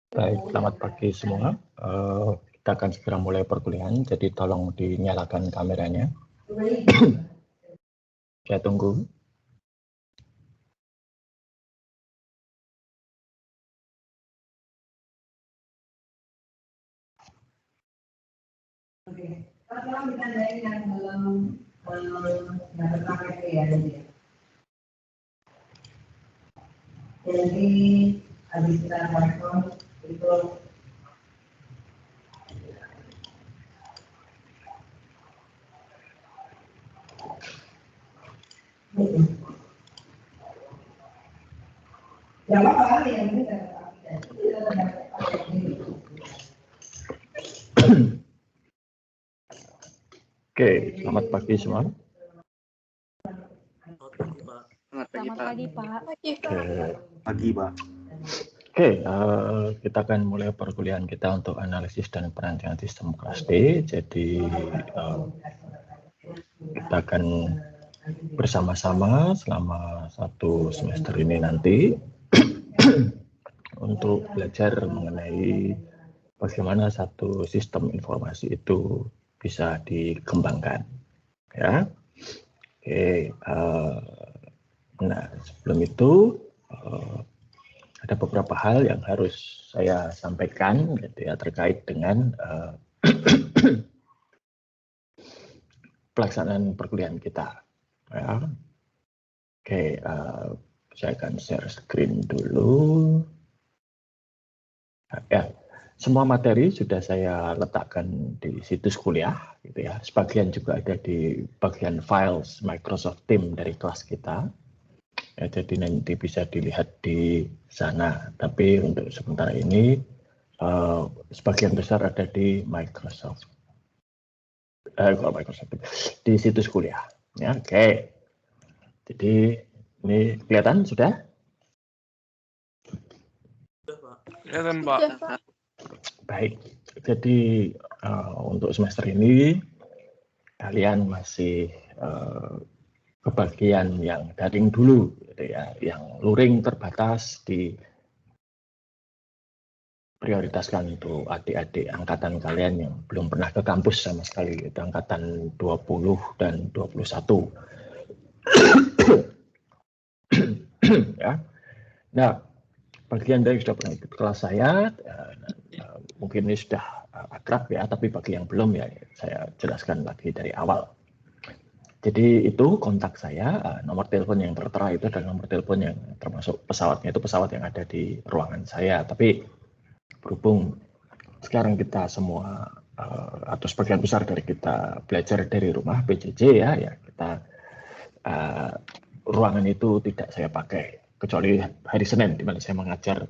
Baik, selamat pagi semua. Kita akan segera mulai perkuliahan, jadi tolong dinyalakan kameranya. Saya tunggu. Jadi habis kita telepon itu ya apa yang ini Oke, selamat pagi semua. Selamat pagi, Pak. Pagi, Pak. Oke, kita akan mulai perkuliahan kita untuk analisis dan perancangan sistem kelas D. Jadi kita akan bersama-sama selama 1 semester ini nanti untuk belajar mengenai bagaimana satu sistem informasi itu bisa dikembangkan. Ya, oke. Nah, sebelum itu ada beberapa hal yang harus saya sampaikan, gitu ya, terkait dengan pelaksanaan perkuliahan kita. Ya. Oke, saya akan share screen dulu. Ya, semua materi sudah saya letakkan di situs kuliah, gitu ya. Sebagian juga ada di bagian files Microsoft Teams dari kelas kita. Ya, jadi nanti bisa dilihat di sana. Tapi untuk sementara ini sebagian besar ada di Microsoft. Di situs kuliah. Ya, oke. Jadi ini kelihatan sudah? Kelihatan, Pak. Baik. Jadi untuk semester ini kalian masih kebagian yang daring dulu, gitu ya, yang luring terbatas diprioritaskan untuk adik-adik angkatan kalian yang belum pernah ke kampus sama sekali, itu angkatan 20 dan 21. Ya. Nah, bagi Anda yang sudah pernah ikut kelas saya, mungkin ini sudah akrab ya, tapi bagi yang belum ya, saya jelaskan lagi dari awal. Jadi itu kontak saya, nomor telepon yang tertera itu adalah nomor telepon yang termasuk pesawatnya, itu pesawat yang ada di ruangan saya. Tapi berhubung sekarang kita semua atau sebagian besar dari kita belajar dari rumah PJJ ya kita ruangan itu tidak saya pakai kecuali hari Senin di mana saya mengajar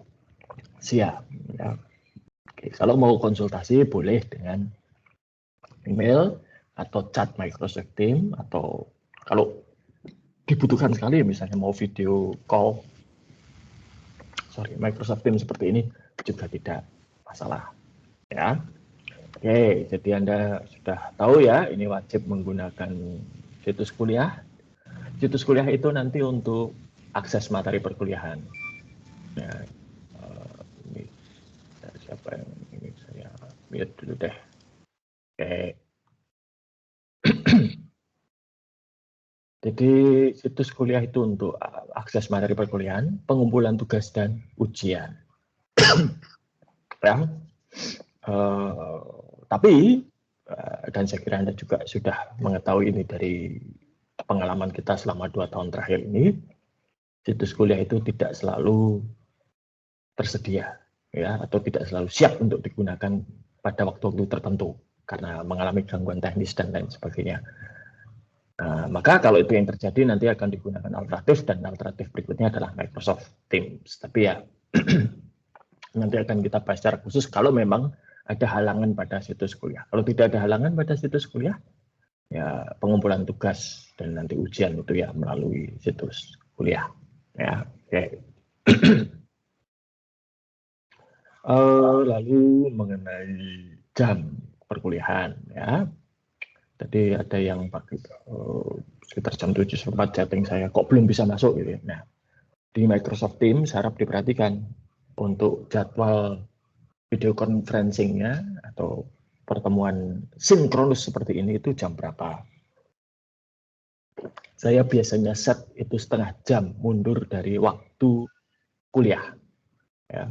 siang. Ya. Oke, kalau mau konsultasi boleh dengan email atau chat Microsoft Teams, atau kalau dibutuhkan sekali misalnya mau video call Microsoft Teams seperti ini juga tidak masalah ya. Oke, jadi Anda sudah tahu ya, ini wajib menggunakan situs kuliah. Situs kuliah itu nanti untuk akses materi perkuliahan. Ya, ini siapa yang ini saya mute dulu deh. Oke. Jadi situs kuliah itu untuk akses materi perkuliahan, pengumpulan tugas dan ujian. Ya. Tapi dan saya kira Anda juga sudah mengetahui ini dari pengalaman kita selama 2 tahun terakhir ini, situs kuliah itu tidak selalu tersedia ya, atau tidak selalu siap untuk digunakan pada waktu-waktu tertentu karena mengalami gangguan teknis dan lain sebagainya. Maka kalau itu yang terjadi nanti akan digunakan alternatif, dan alternatif berikutnya adalah Microsoft Teams. Tapi ya nanti akan kita bahas secara khusus kalau memang ada halangan pada situs kuliah. Kalau tidak ada halangan pada situs kuliah, ya pengumpulan tugas dan nanti ujian itu ya melalui situs kuliah. Ya, oke. Lalu mengenai jam perkuliahan ya. Tadi ada yang pakai sekitar jam 7 sempat chatting saya, kok belum bisa masuk gitu. Nah, di Microsoft Teams harap diperhatikan untuk jadwal video conferencing-nya atau pertemuan sinkronus seperti ini itu jam berapa. Saya biasanya set itu setengah jam mundur dari waktu kuliah. Ya.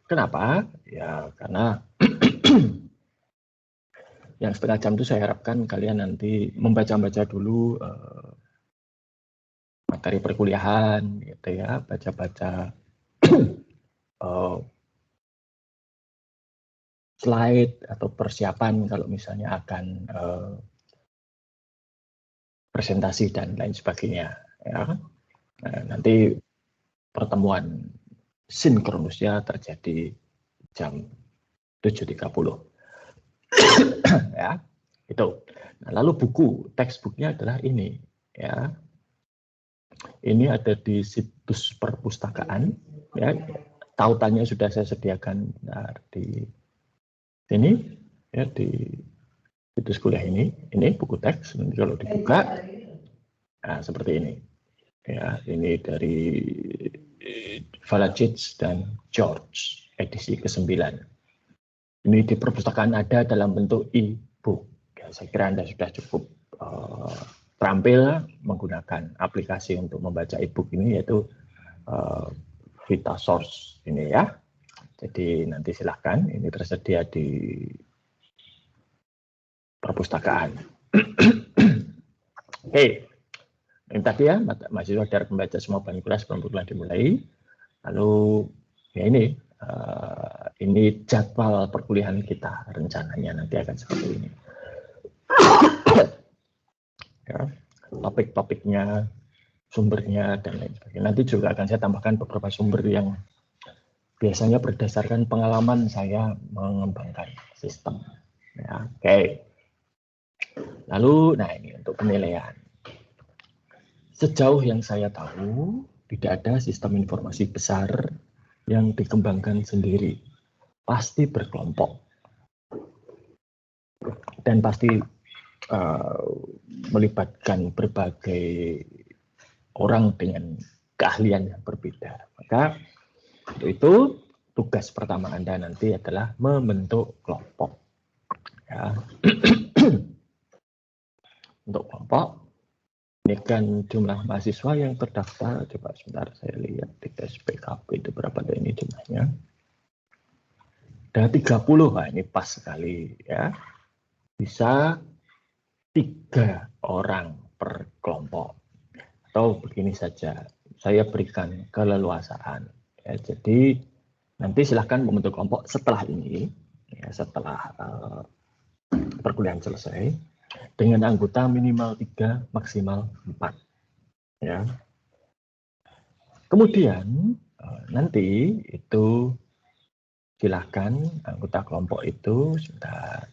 Kenapa? Ya karena yang setengah jam itu saya harapkan kalian nanti membaca-baca dulu materi perkuliahan, gitu ya, baca-baca slide atau persiapan kalau misalnya akan presentasi dan lain sebagainya. Ya. Nah, nanti pertemuan sinkronusnya terjadi jam 7.30. Ya, itu. Nah, lalu buku, textbooknya adalah ini. Ya, ini ada di situs perpustakaan. Ya, tautannya sudah saya sediakan di sini, ya di situs kuliah ini. Ini buku teks. Nanti kalau dibuka, nah, seperti ini. Ya, ini dari Valajic dan George, edisi ke-9. Ini di perpustakaan ada dalam bentuk e-book. Ya, saya kira Anda sudah cukup terampil menggunakan aplikasi untuk membaca e-book ini, yaitu Vitasource ini ya. Jadi nanti silahkan, ini tersedia di perpustakaan. Oke. Ini tadi ya, mahasiswa darat membaca semua bahan kelas sebelum perkuliahan dimulai. Lalu ya ini jadwal perkuliahan kita, rencananya nanti akan seperti ini. Ya, topik-topiknya, sumbernya dan lain sebagainya. Nanti juga akan saya tambahkan beberapa sumber yang biasanya berdasarkan pengalaman saya mengembangkan sistem. Ya, oke. Lalu, nah ini untuk penilaian. Sejauh yang saya tahu, tidak ada sistem informasi besar yang dikembangkan sendiri. Pasti berkelompok. Dan pasti melibatkan berbagai orang dengan keahlian yang berbeda. Maka untuk itu, tugas pertama Anda nanti adalah membentuk kelompok. Ya. Untuk kelompok, ini kan jumlah mahasiswa yang terdaftar. Coba sebentar saya lihat di SPKP itu berapa ada ini jumlahnya. Ada 30, nah ini pas sekali ya. Bisa 3 orang per kelompok. Atau begini saja, saya berikan keleluasaan. Ya, jadi nanti silahkan membentuk kelompok setelah ini, ya, setelah perkuliahan selesai. Dengan anggota minimal 3, maksimal 4. Ya. Kemudian nanti itu silahkan anggota kelompok itu sudah,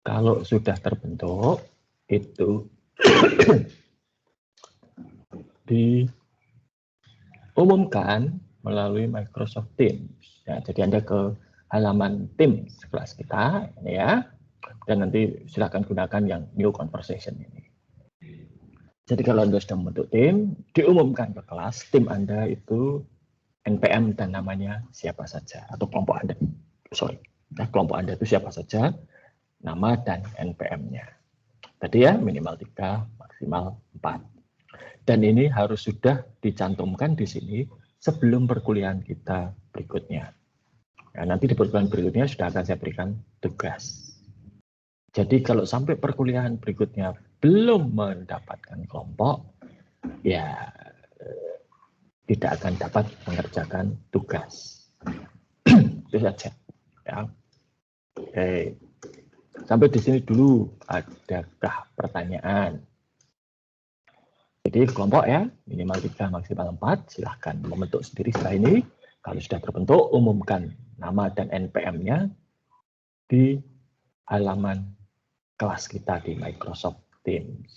kalau sudah terbentuk itu diumumkan melalui Microsoft Teams. Ya, jadi Anda ke halaman Teams kelas kita, ya. Dan nanti silakan gunakan yang new conversation ini. Jadi kalau Anda sudah membentuk tim, diumumkan ke kelas, tim Anda itu NPM dan namanya siapa saja, atau kelompok Anda, kelompok Anda itu siapa saja, nama dan NPM-nya. Tadi ya, minimal 3, maksimal 4. Dan ini harus sudah dicantumkan di sini sebelum perkuliahan kita berikutnya. Ya, nanti di perkuliahan berikutnya sudah akan saya berikan tugas. Jadi kalau sampai perkuliahan berikutnya belum mendapatkan kelompok, ya tidak akan dapat mengerjakan tugas. Itu saja. Ya. Oke. Sampai di sini dulu, adakah pertanyaan? Jadi kelompok ya, minimal 3, maksimal 4, silahkan membentuk sendiri setelah ini. Kalau sudah terbentuk, umumkan nama dan NPM-nya di halaman kelas kita di Microsoft Teams.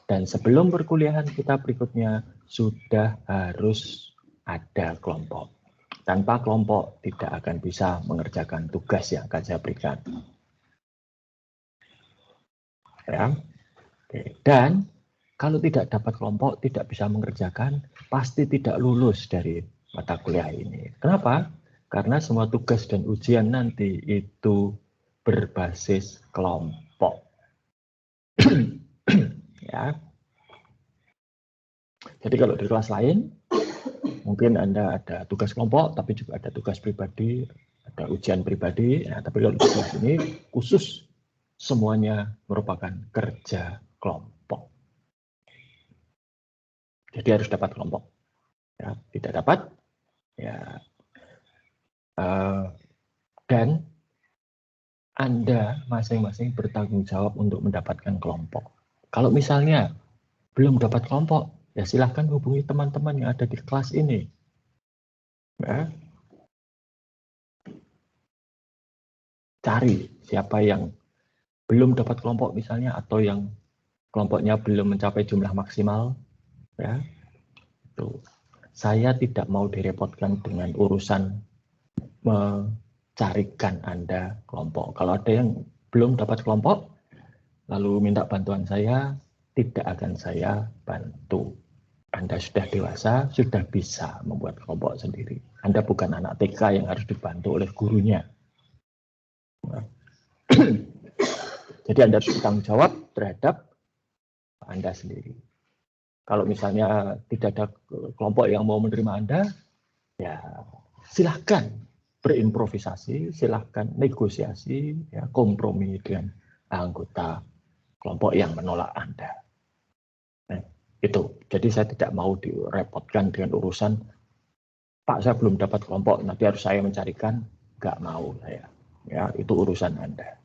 Dan sebelum perkuliahan kita berikutnya, sudah harus ada kelompok. Tanpa kelompok, tidak akan bisa mengerjakan tugas yang akan saya berikan. Ya. Oke. Dan kalau tidak dapat kelompok, tidak bisa mengerjakan, pasti tidak lulus dari mata kuliah ini. Kenapa? Karena semua tugas dan ujian nanti itu berbasis kelompok. Ya. Jadi kalau di kelas lain, mungkin Anda ada tugas kelompok, tapi juga ada tugas pribadi, ada ujian pribadi. Ya, tapi kalau di kelas ini khusus semuanya merupakan kerja kelompok. Jadi harus dapat kelompok. Ya, tidak dapat, ya. Dan Anda masing-masing bertanggung jawab untuk mendapatkan kelompok. Kalau misalnya belum dapat kelompok, ya silahkan hubungi teman-teman yang ada di kelas ini. Ya. Cari siapa yang belum dapat kelompok misalnya, atau yang kelompoknya belum mencapai jumlah maksimal. Ya. Itu. Saya tidak mau direpotkan dengan urusan mencarikan Anda kelompok. Kalau ada yang belum dapat kelompok, lalu minta bantuan saya, tidak akan saya bantu. Anda sudah dewasa, sudah bisa membuat kelompok sendiri. Anda bukan anak TK yang harus dibantu oleh gurunya. Nah. Jadi Anda harus bertanggung jawab terhadap Anda sendiri. Kalau misalnya tidak ada kelompok yang mau menerima Anda, ya silahkan berimprovisasi, silahkan negosiasi, ya, kompromi dengan anggota kelompok yang menolak Anda. Nah, itu. Jadi saya tidak mau direpotkan dengan urusan, Pak, saya belum dapat kelompok, nanti harus saya mencarikan. Nggak mau saya. Ya, itu urusan Anda.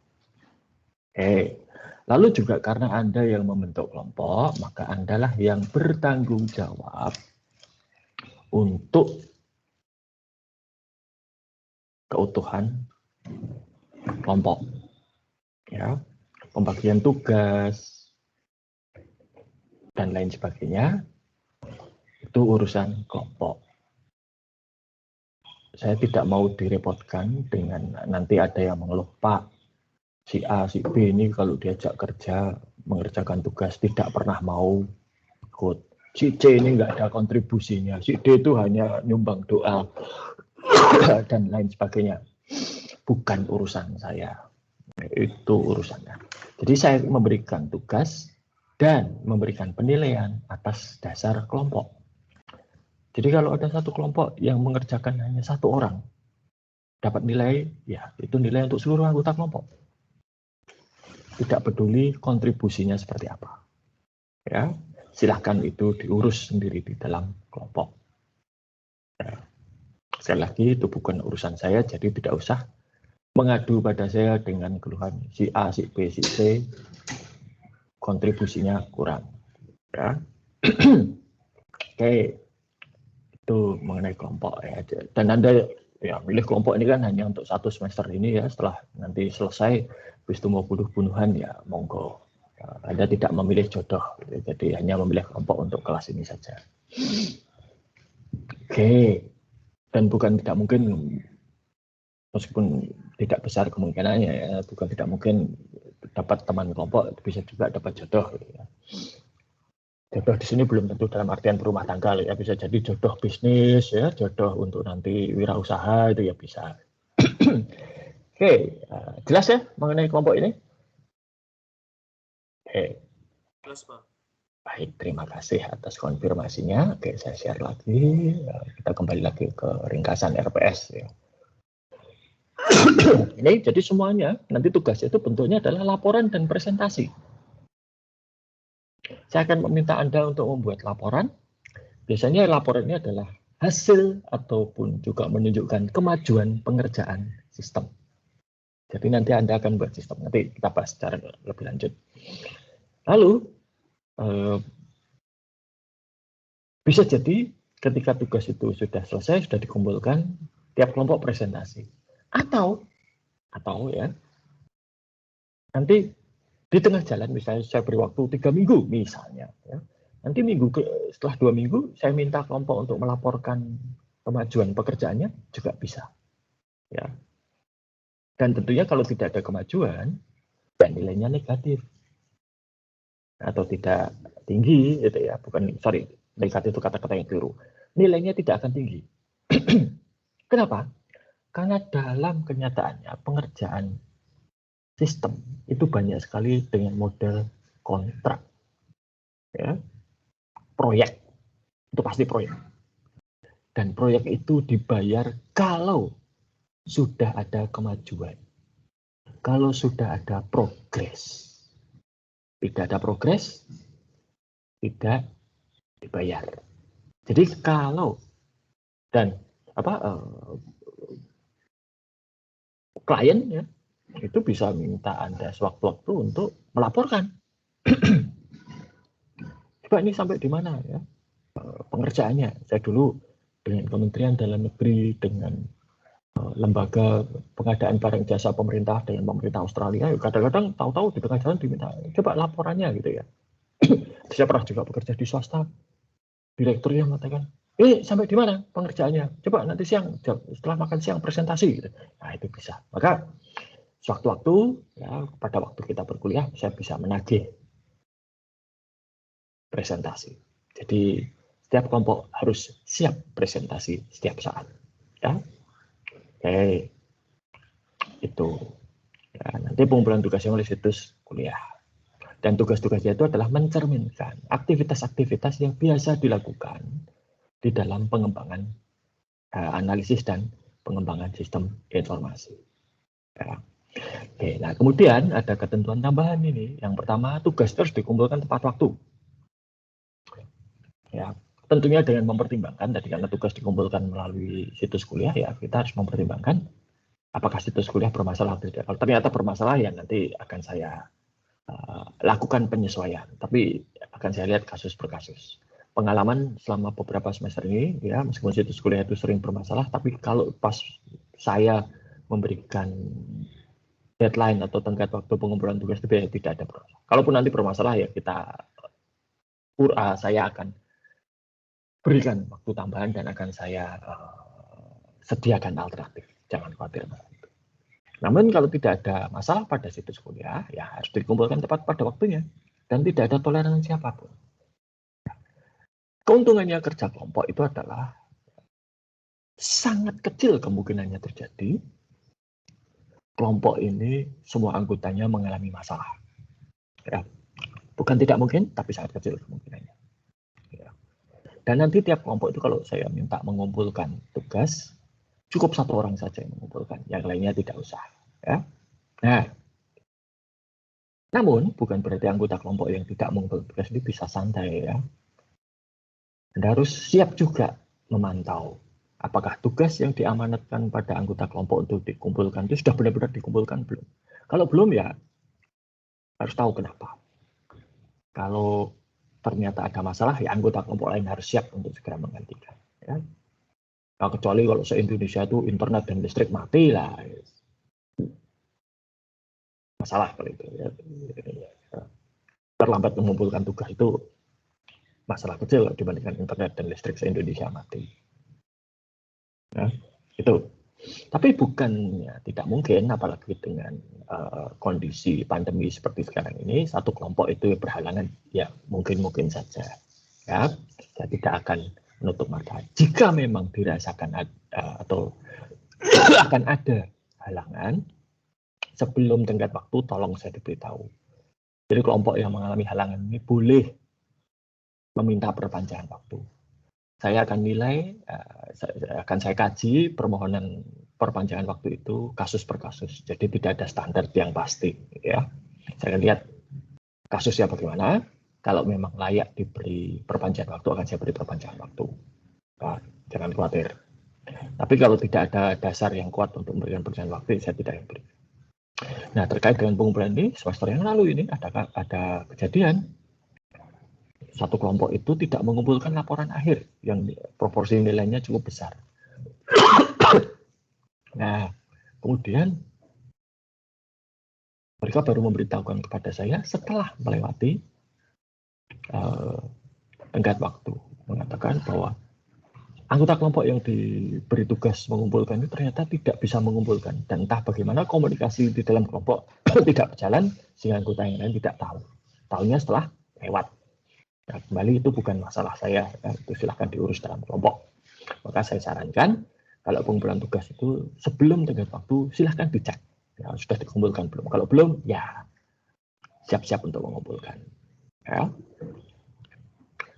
Lalu juga karena Anda yang membentuk kelompok, maka Andalah yang bertanggung jawab untuk keutuhan kelompok. Ya, pembagian tugas dan lain sebagainya itu urusan kelompok. Saya tidak mau direpotkan dengan nanti ada yang mengeluh, Pak, si A, si B ini kalau diajak kerja mengerjakan tugas tidak pernah mau ikut. Si C ini nggak ada kontribusinya. Si D itu hanya nyumbang doa dan lain sebagainya. Bukan urusan saya. Itu urusannya. Jadi saya memberikan tugas dan memberikan penilaian atas dasar kelompok. Jadi kalau ada satu kelompok yang mengerjakan hanya satu orang, dapat nilai, ya itu nilai untuk seluruh anggota kelompok. Tidak peduli kontribusinya seperti apa. Ya, silahkan itu diurus sendiri di dalam kelompok. Ya. Sekali lagi itu bukan urusan saya, jadi tidak usah mengadu pada saya dengan keluhan si A, si B, si C, kontribusinya kurang. Ya. Oke, itu mengenai kelompok ya. Dan Anda ya milih kelompok ini kan hanya untuk satu semester ini ya. Setelah nanti selesai, habis itu mau bunuh-bunuhan ya monggo. Anda tidak memilih jodoh, jadi hanya memilih kelompok untuk kelas ini saja. Oke, dan bukan tidak mungkin, meskipun tidak besar kemungkinannya ya, bukan tidak mungkin dapat teman kelompok, bisa juga dapat jodoh. Ya. Jodoh di sini belum tentu dalam artian berumah tangga ya, bisa jadi jodoh bisnis ya, jodoh untuk nanti wirausaha itu ya bisa. Oke, jelas ya mengenai kelompok ini? Oke. Jelas, Pak. Baik, terima kasih atas konfirmasinya. Oke, saya share lagi. Kita kembali lagi ke ringkasan RPS ya. Ini jadi semuanya nanti tugasnya itu bentuknya adalah laporan dan presentasi. Saya akan meminta Anda untuk membuat laporan. Biasanya laporan ini adalah hasil ataupun juga menunjukkan kemajuan pengerjaan sistem. Jadi nanti Anda akan buat sistem. Nanti kita bahas secara lebih lanjut. Lalu, bisa jadi ketika tugas itu sudah selesai, sudah dikumpulkan, tiap kelompok presentasi. Atau ya, nanti di tengah jalan, misalnya saya beri waktu 3 minggu, misalnya. Ya, nanti setelah 2 minggu, saya minta kelompok untuk melaporkan kemajuan pekerjaannya, juga bisa. Ya. Dan tentunya kalau tidak ada kemajuan, ya nilainya negatif. Atau tidak tinggi, gitu ya. Negatif itu kata-kata yang keliru. Nilainya tidak akan tinggi. Kenapa? Karena dalam kenyataannya pengerjaan sistem itu banyak sekali dengan model kontrak, ya, proyek, itu pasti proyek. Dan proyek itu dibayar kalau sudah ada kemajuan, kalau sudah ada progres. Tidak ada progres, tidak dibayar. Jadi kalau dan klien ya itu bisa minta Anda sewaktu-waktu untuk melaporkan. Coba ini sampai di mana ya pengerjaannya. Saya dulu dengan Kementerian Dalam Negeri, dengan lembaga pengadaan barang jasa pemerintah dengan pemerintah Australia, kadang-kadang tahu-tahu di tengah jalan diminta coba laporannya gitu ya. Saya pernah juga bekerja di swasta, direkturnya mengatakan, sampai di mana pengerjaannya? Coba nanti siang, setelah makan siang presentasi gitu. Nah itu bisa. Maka sewaktu-waktu ya pada waktu kita berkuliah saya bisa menagih presentasi. Jadi setiap kelompok harus siap presentasi setiap saat. Ya. Oke, itu ya, nanti pengumpulan tugasnya oleh situs kuliah dan tugas-tugasnya itu adalah mencerminkan aktivitas-aktivitas yang biasa dilakukan di dalam pengembangan analisis dan pengembangan sistem informasi. Ya. Oke, nah kemudian ada ketentuan tambahan ini. Yang pertama, tugas harus dikumpulkan tepat waktu. Ya, tentunya dengan mempertimbangkan tadi karena tugas dikumpulkan melalui situs kuliah ya kita harus mempertimbangkan apakah situs kuliah bermasalah atau tidak. Kalau ternyata bermasalah ya nanti akan saya lakukan penyesuaian, tapi akan saya lihat kasus per kasus. Pengalaman selama beberapa semester ini ya meskipun situs kuliah itu sering bermasalah, tapi kalau pas saya memberikan deadline atau tenggat waktu pengumpulan tugas itu ya tidak ada bermasalah. Kalaupun nanti bermasalah ya saya akan berikan waktu tambahan dan akan saya sediakan alternatif. Jangan khawatir. Namun kalau tidak ada masalah pada situs kuliah, ya harus dikumpulkan tepat pada waktunya dan tidak ada toleransi apapun. Keuntungannya kerja kelompok itu adalah sangat kecil kemungkinannya terjadi kelompok ini semua anggotanya mengalami masalah. Ya. Bukan tidak mungkin, tapi sangat kecil kemungkinannya. Ya. Dan nanti tiap kelompok itu kalau saya minta mengumpulkan tugas, cukup satu orang saja yang mengumpulkan, yang lainnya tidak usah. Ya. Nah, namun bukan berarti anggota kelompok yang tidak mengumpulkan tugas ini bisa santai ya. Anda harus siap juga memantau apakah tugas yang diamanatkan pada anggota kelompok untuk dikumpulkan itu sudah benar-benar dikumpulkan belum. Kalau belum ya harus tahu kenapa. Kalau ternyata ada masalah ya anggota kelompok lain harus siap untuk segera menggantikan. Ya. Nah, kecuali kalau se-Indonesia itu internet dan listrik mati lah. Masalah kalau itu. Ya. Terlambat mengumpulkan tugas itu masalah kecil dibandingkan internet dan listrik se-Indonesia mati. Ya, itu. Tapi bukannya tidak mungkin, apalagi dengan kondisi pandemi seperti sekarang ini, satu kelompok itu berhalangan, ya mungkin saja. Ya, saya tidak akan menutup mata. Jika memang dirasakan atau akan ada halangan, sebelum tenggat waktu, tolong saya diberitahu. Jadi kelompok yang mengalami halangan ini boleh meminta perpanjangan waktu. Saya akan nilai, akan saya kaji permohonan perpanjangan waktu itu kasus per kasus. Jadi tidak ada standar yang pasti. Ya. Saya akan lihat kasusnya bagaimana. Kalau memang layak diberi perpanjangan waktu, akan saya beri perpanjangan waktu. Nah, jangan khawatir. Tapi kalau tidak ada dasar yang kuat untuk memberikan perpanjangan waktu, saya tidak akan beri. Nah, terkait dengan pengumpulan ini, semester yang lalu ini ada kejadian. Satu kelompok itu tidak mengumpulkan laporan akhir yang proporsi nilainya cukup besar. Nah, kemudian mereka baru memberitahukan kepada saya setelah melewati tenggat waktu, mengatakan bahwa anggota kelompok yang diberi tugas mengumpulkan itu ternyata tidak bisa mengumpulkan, dan entah bagaimana komunikasi di dalam kelompok tidak berjalan sehingga anggota yang lain tidak tahu. Tahunya setelah lewat. Nah, kembali itu bukan masalah saya, itu silahkan diurus dalam kelompok. Maka saya sarankan kalau pengumpulan tugas itu sebelum tenggat waktu silahkan dicek. Ya, sudah dikumpulkan belum? Kalau belum, ya siap-siap untuk mengumpulkan. Ya.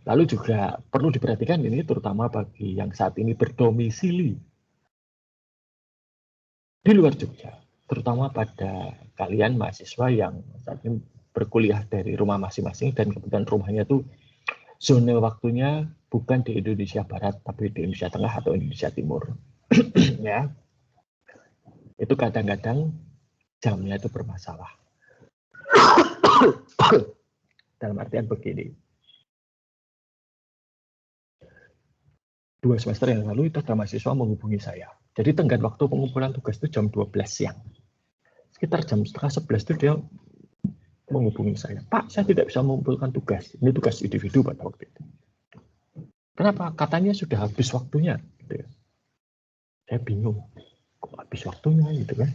Lalu juga perlu diperhatikan ini terutama bagi yang saat ini berdomisili di luar Jogja, terutama pada kalian mahasiswa yang saat ini berkuliah dari rumah masing-masing dan kemudian rumahnya itu zona waktunya bukan di Indonesia Barat tapi di Indonesia Tengah atau Indonesia Timur. Ya. Itu kadang-kadang jamnya itu bermasalah. Dalam artian begini. 2 semester yang lalu itu ada mahasiswa menghubungi saya. Jadi tenggat waktu pengumpulan tugas itu jam 12 siang. Sekitar jam setengah 11 itu dia menghubungi saya. Pak, saya tidak bisa mengumpulkan tugas. Ini tugas individu pada waktu itu. Kenapa? Katanya sudah habis waktunya. Gitu ya. Saya bingung. Kok habis waktunya gitu kan?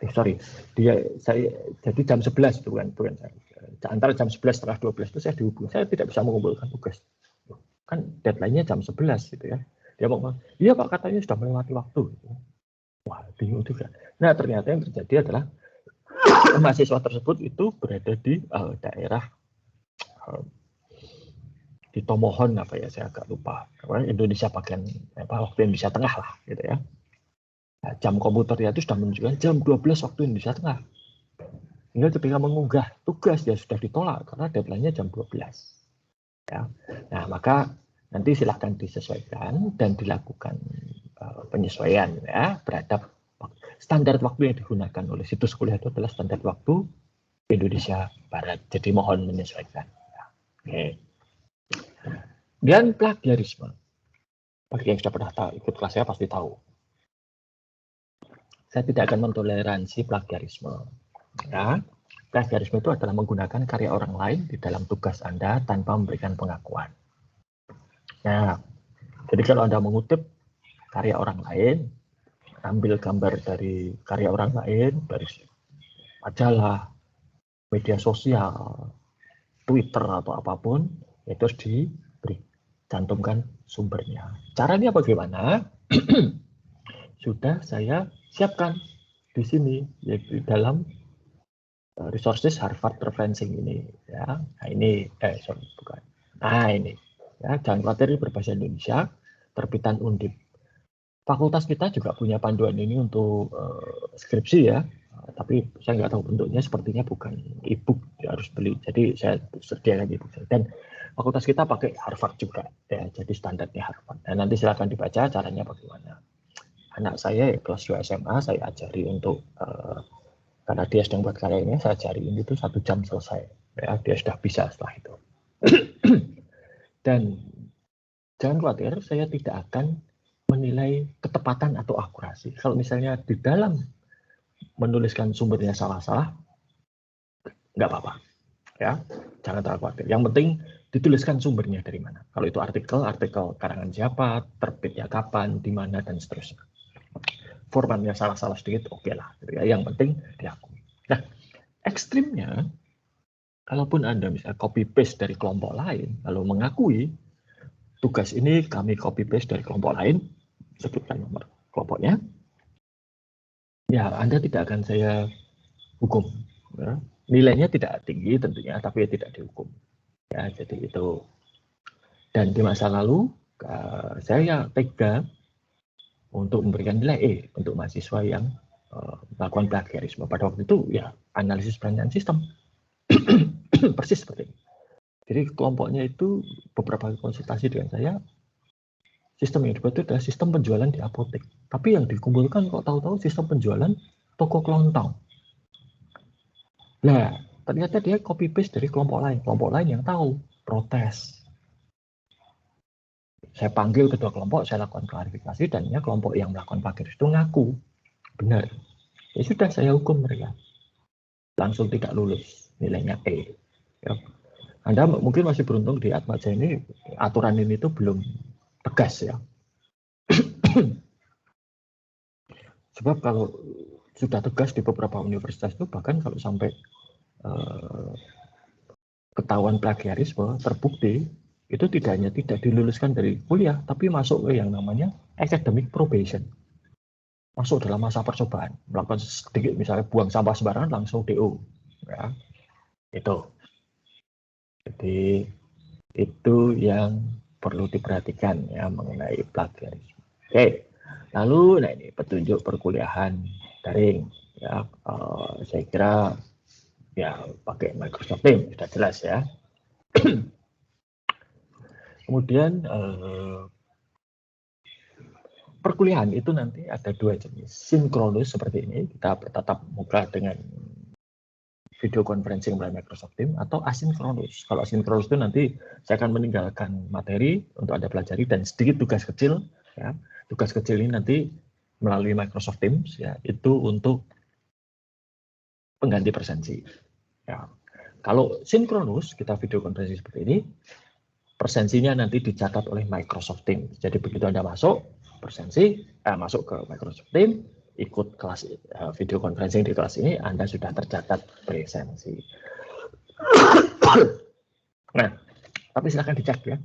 Jadi jam 11 itu kan saya. Antara jam 11 setengah 12 itu saya dihubungi. Saya tidak bisa mengumpulkan tugas. Kan deadline-nya jam 11 gitu ya. Dia mau, iya Pak katanya sudah melewati waktu. Wah, bingung juga. Nah, ternyata yang terjadi adalah mahasiswa tersebut itu berada di daerah di Tomohon apa ya, saya agak lupa. Indonesia bagian waktu Indonesia Tengah lah gitu ya. Nah, jam komputernya itu sudah menunjukkan jam 12 waktu Indonesia Tengah. Hingga ketika mengunggah tugas ya sudah ditolak karena deadline-nya jam 12. Ya. Nah, maka nanti silahkan disesuaikan dan dilakukan penyesuaian ya terhadap standar waktu yang digunakan oleh situs kuliah itu adalah standar waktu Indonesia Barat. Jadi mohon menyesuaikan. Ya. Oke. Dan plagiarisme. Bagi yang sudah pernah ikut kelas saya pasti tahu. Saya tidak akan mentoleransi plagiarisme. Ya. Plagiarisme itu adalah menggunakan karya orang lain di dalam tugas Anda tanpa memberikan pengakuan. Nah, jadi kalau Anda mengutip karya orang lain, ambil gambar dari karya orang lain, dari majalah, media sosial, Twitter atau apapun, itu harus dicantumkan sumbernya. Caranya bagaimana? Sudah saya siapkan di sini, yaitu dalam resources Harvard Referencing ini. Ya, nah ini, bukan. Nah ini, ya, jangan khawatir berbahasa Indonesia, terbitan Undip. Fakultas kita juga punya panduan ini untuk skripsi ya, tapi saya nggak tahu bentuknya, sepertinya bukan e-book, ya harus beli. Jadi saya sediakan e-book. Dan fakultas kita pakai Harvard juga, ya, jadi standarnya Harvard. Dan nanti silakan dibaca caranya bagaimana. Anak saya kelas 2 SMA, saya ajari untuk, karena dia sedang buat karya ini, saya ajari ini itu 1 jam selesai. Ya, dia sudah bisa setelah itu. Dan jangan khawatir, saya tidak akan menilai ketepatan atau akurasi. Kalau misalnya di dalam menuliskan sumbernya salah-salah, nggak apa-apa. Ya, jangan terlalu khawatir. Yang penting dituliskan sumbernya dari mana. Kalau itu artikel karangan siapa, terbitnya kapan, di mana, dan seterusnya. Formatnya salah-salah sedikit, oke lah. Yang penting diakui. Nah, ekstrimnya, kalaupun Anda misalnya copy-paste dari kelompok lain, lalu mengakui, tugas ini kami copy-paste dari kelompok lain, sebutkan nomor kelompoknya, ya Anda tidak akan saya hukum. Ya. Nilainya tidak tinggi tentunya, tapi tidak dihukum. Ya, jadi itu. Dan di masa lalu, saya tega untuk memberikan nilai E untuk mahasiswa yang melakukan plagiarisme. Pada waktu itu, ya analisis perancangan sistem. Persis seperti ini. Jadi kelompoknya itu beberapa konsultasi dengan saya, sistem yang dibuat itu adalah sistem penjualan di apotek. Tapi yang dikumpulkan kok tahu-tahu sistem penjualan toko kelontong. Nah, ternyata dia copy paste dari kelompok lain yang tahu, protes. Saya panggil kedua kelompok, saya lakukan klarifikasi, dan ya kelompok yang melakukan plagiarisme itu ngaku benar. Ya sudah, saya hukum mereka. Langsung tidak lulus, nilainya E. Ya. Anda mungkin masih beruntung di Atmaja ini, aturan ini itu belum tegas ya. Sebab kalau sudah tegas di beberapa universitas itu, bahkan kalau sampai ketahuan plagiarisme terbukti, itu tidak hanya tidak diluluskan dari kuliah, tapi masuk ke yang namanya academic probation. Masuk dalam masa percobaan, melakukan sedikit misalnya buang sampah sembarangan langsung DO. Ya, itu. Jadi itu yang perlu diperhatikan ya mengenai plagiarisme. Oke, lalu nah ini petunjuk perkuliahan daring ya. Saya kira ya pakai Microsoft Teams sudah jelas ya. Kemudian perkuliahan itu nanti ada dua jenis, sinkronus seperti ini, kita bertatap muka dengan video conferencing melalui Microsoft Teams, atau asinkronus. Kalau asinkronus itu nanti saya akan meninggalkan materi untuk Anda pelajari dan sedikit tugas kecil, ya. Tugas kecil ini nanti melalui Microsoft Teams, ya, itu untuk pengganti presensi. Ya. Kalau sinkronus, kita video conferencing seperti ini, presensinya nanti dicatat oleh Microsoft Teams. Jadi begitu Anda masuk presensi, masuk ke Microsoft Teams, ikut kelas video conferencing di kelas ini, Anda sudah tercatat presensi. Nah, tapi silakan dicek ya,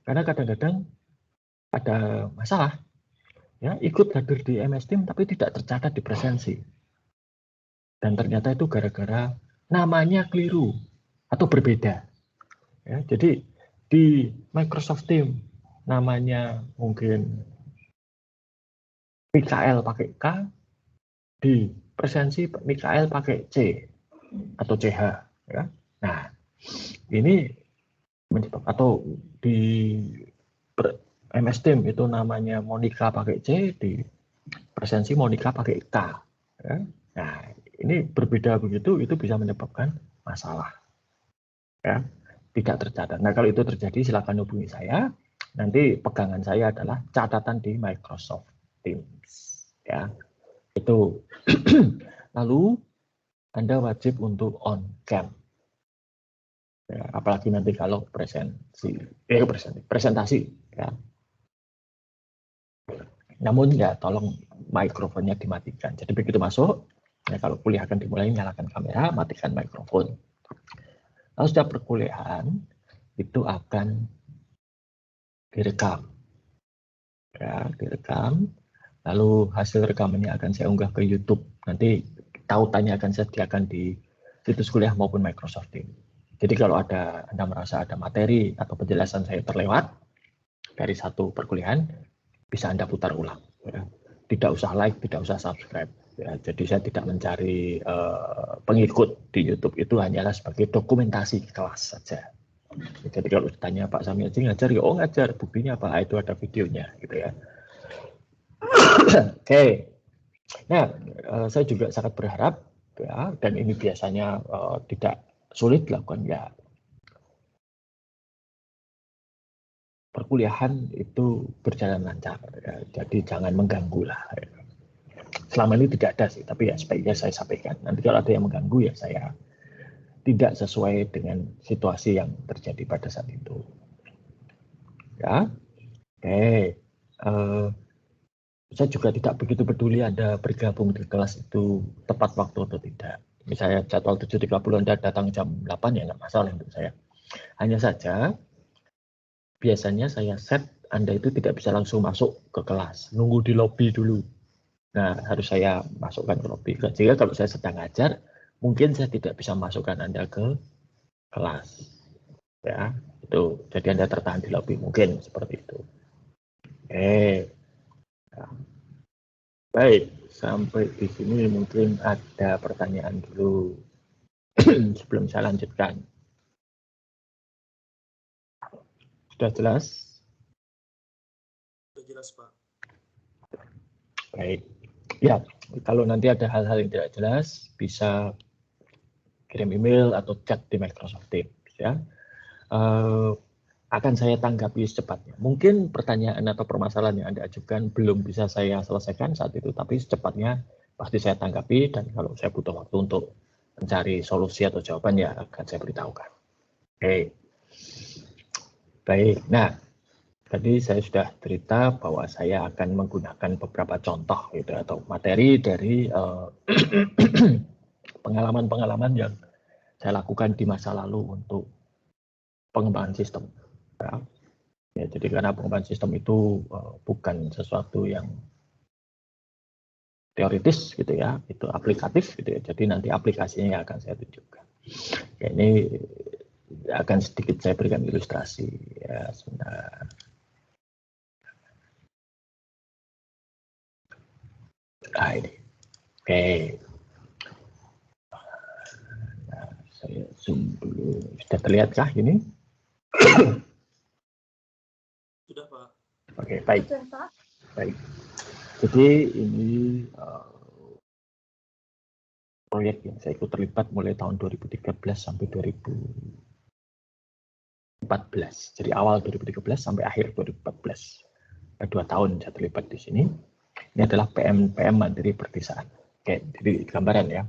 karena kadang-kadang ada masalah, ya ikut hadir di MS Teams tapi tidak tercatat di presensi, dan ternyata itu gara-gara namanya keliru atau berbeda. Ya, jadi di Microsoft Teams namanya mungkin Mikael pakai K, di presensi Mikael pakai C atau CH. Ya. Nah, ini atau di MS Teams itu namanya Monica pakai C, di presensi Monica pakai K. Ya. Nah, ini berbeda begitu, itu bisa menyebabkan masalah. Ya, tidak tercatat. Nah, kalau itu terjadi silakan hubungi saya. Nanti pegangan saya adalah catatan di Microsoft Teams. Ya, itu. Lalu Anda wajib untuk on cam. Ya, apalagi nanti kalau presentasi. Ya. Namun ya tolong mikrofonnya dimatikan. Jadi begitu masuk, ya, kalau kuliah akan dimulai, nyalakan kamera, matikan mikrofon. Lalu setiap perkuliahan itu akan direkam. Ya, direkam. Lalu hasil rekamannya akan saya unggah ke YouTube. Nanti tautannya akan saya sediakan di situs kuliah maupun Microsoft Teams. Jadi kalau Anda merasa ada materi atau penjelasan saya terlewat dari satu perkuliahan, bisa Anda putar ulang. Ya. Tidak usah like, tidak usah subscribe. Ya, jadi saya tidak mencari pengikut di YouTube, itu hanyalah sebagai dokumentasi kelas saja. Jadi kalau ditanya Pak Samiaji ngajar, ya ngajar, buktinya apa? Itu ada videonya, gitu ya. Oke. Nah, saya juga sangat berharap ya, dan ini biasanya tidak sulit dilakukan ya. Perkuliahan itu berjalan lancar, ya. Jadi jangan mengganggu lah. Ya. Selama ini tidak ada sih, tapi ya sebaiknya saya sampaikan. Nanti kalau ada yang mengganggu ya saya tidak sesuai dengan situasi yang terjadi pada saat itu. Ya, oke. Saya juga tidak begitu peduli Anda bergabung di kelas itu tepat waktu atau tidak. Misalnya jadwal 7.30 Anda datang jam 8 ya nggak masalah untuk saya. Hanya saja biasanya saya set Anda itu tidak bisa langsung masuk ke kelas, nunggu di lobi dulu. Nah, harus saya masukkan ke lobi. Jika kalau saya sedang ngajar, mungkin saya tidak bisa masukkan Anda ke kelas. Ya, itu. Jadi Anda tertahan di lobi, mungkin seperti itu. Oke. Nah, baik, sampai di sini mungkin ada pertanyaan dulu sebelum saya lanjutkan. Sudah jelas? Sudah jelas, Pak. Baik. Ya, kalau nanti ada hal-hal yang tidak jelas, bisa kirim email atau chat di Microsoft Teams. Ya. Akan saya tanggapi secepatnya. Mungkin pertanyaan atau permasalahan yang Anda ajukan belum bisa saya selesaikan saat itu, tapi secepatnya pasti saya tanggapi, dan kalau saya butuh waktu untuk mencari solusi atau jawaban ya akan saya beritahukan. Oke. Baik, nah tadi saya sudah cerita bahwa saya akan menggunakan beberapa contoh gitu, atau materi dari pengalaman-pengalaman yang saya lakukan di masa lalu untuk pengembangan sistem. Ya, jadi karena pengembangan sistem itu bukan sesuatu yang teoritis gitu ya, itu aplikatif gitu ya. Jadi nanti aplikasinya yang akan saya tunjukkan. Ya, ini akan sedikit saya berikan ilustrasi ya sebentar. Nah, ini. Oke. Nah, saya zoom dulu. Sudah terlihat kah ini? Sudah, Pak. Oke, baik. Sudah, Pak. Baik. Jadi ini proyek yang saya ikut terlibat mulai tahun 2013 sampai 2014. Jadi awal 2013 sampai akhir 2014. 2 tahun saya terlibat di sini. Ini adalah PM Mandiri Perdesaan. Oke, jadi gambaran ya.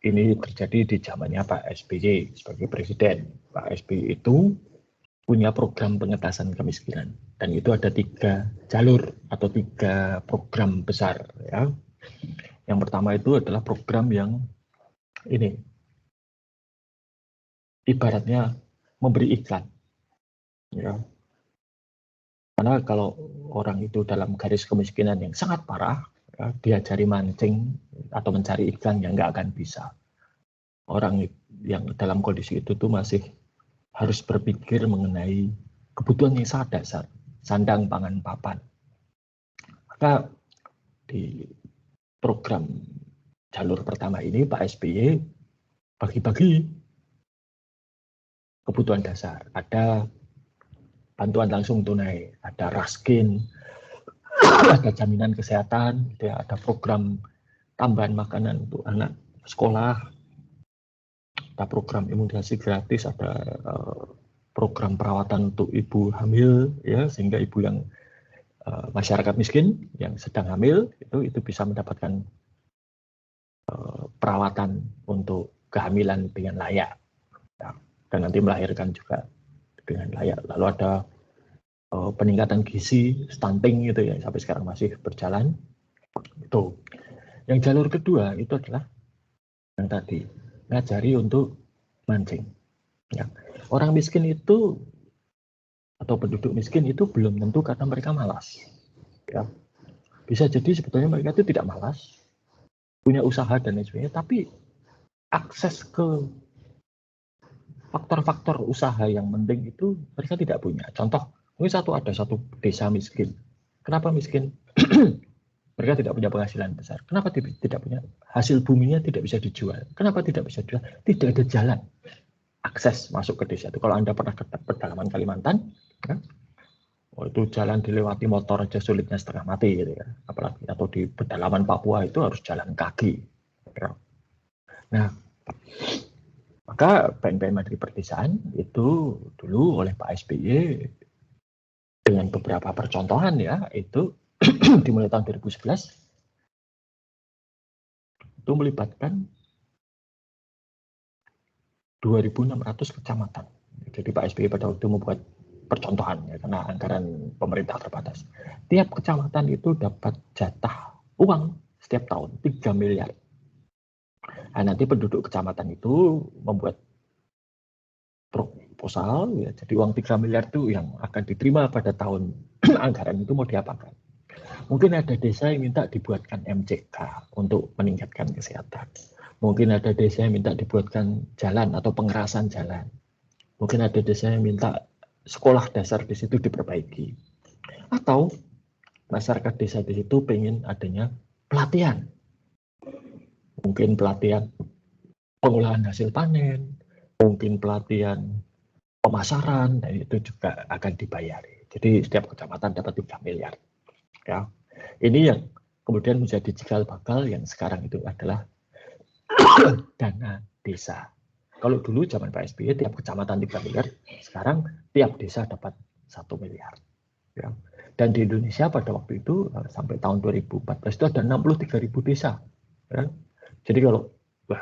Ini terjadi di zamannya Pak SBY sebagai presiden. Pak SBY itu punya program pengentasan kemiskinan, dan itu ada 3 jalur atau 3 program besar ya. Yang pertama itu adalah program yang ini ibaratnya memberi iklan ya. Karena kalau orang itu dalam garis kemiskinan yang sangat parah ya, diajari mancing atau mencari iklan yang nggak akan bisa. Orang yang dalam kondisi itu tuh masih harus berpikir mengenai kebutuhan yang sangat dasar, sandang, pangan, papan. Maka di program jalur pertama ini Pak SBY bagi-bagi kebutuhan dasar. Ada bantuan langsung tunai, ada raskin, ada jaminan kesehatan, ada program tambahan makanan untuk anak sekolah, ada program imunisasi gratis, ada program perawatan untuk ibu hamil, ya, sehingga ibu yang masyarakat miskin yang sedang hamil itu bisa mendapatkan perawatan untuk kehamilan dengan layak, ya, dan nanti melahirkan juga dengan layak. Lalu ada peningkatan gizi, stunting gitu ya, sampai sekarang masih berjalan. Itu. Yang jalur kedua itu adalah yang tadi ngajari untuk mancing. Ya. Orang miskin itu atau penduduk miskin itu belum tentu karena mereka malas. Ya. Bisa jadi sebetulnya mereka itu tidak malas, punya usaha dan lain sebagainya, tapi akses ke faktor-faktor usaha yang penting itu mereka tidak punya. Contoh, mungkin ada satu desa miskin. Kenapa miskin? Mereka tidak punya penghasilan besar. Kenapa tidak punya? Hasil buminya tidak bisa dijual. Kenapa tidak bisa dijual? Tidak ada jalan akses masuk ke desa itu. Kalau Anda pernah ke pedalaman Kalimantan, kan? Itu jalan dilewati motor aja sulitnya setengah mati gitu ya. Apalagi atau di pedalaman Papua itu harus jalan kaki. Nah, maka PM Mandiri Perdesaan itu dulu oleh Pak SBY dengan beberapa percontohan ya, itu dimulai tahun 2011 itu melibatkan 2.600 kecamatan. Jadi Pak SBY pada waktu membuat percontohan ya, karena anggaran pemerintah terbatas. Tiap kecamatan itu dapat jatah uang setiap tahun 3 miliar. Nah, nanti penduduk kecamatan itu membuat proposal ya, jadi uang 3 miliar itu yang akan diterima pada tahun anggaran itu mau diapakan. Mungkin ada desa yang minta dibuatkan MCK untuk meningkatkan kesehatan. Mungkin ada desa yang minta dibuatkan jalan atau pengerasan jalan. Mungkin ada desa yang minta sekolah dasar di situ diperbaiki. Atau masyarakat desa di situ pengen adanya pelatihan. Mungkin pelatihan pengolahan hasil panen, mungkin pelatihan pemasaran, dan itu juga akan dibayari. Jadi setiap kecamatan dapat 3 miliar. Ya. Ini yang kemudian menjadi cikal bakal yang sekarang itu adalah dana desa. Kalau dulu zaman Pak SBY tiap kecamatan 3 miliar, sekarang tiap desa dapat 1 miliar. Ya. Dan di Indonesia pada waktu itu sampai tahun 2014 itu ada 63.000 desa. Ya. Jadi kalau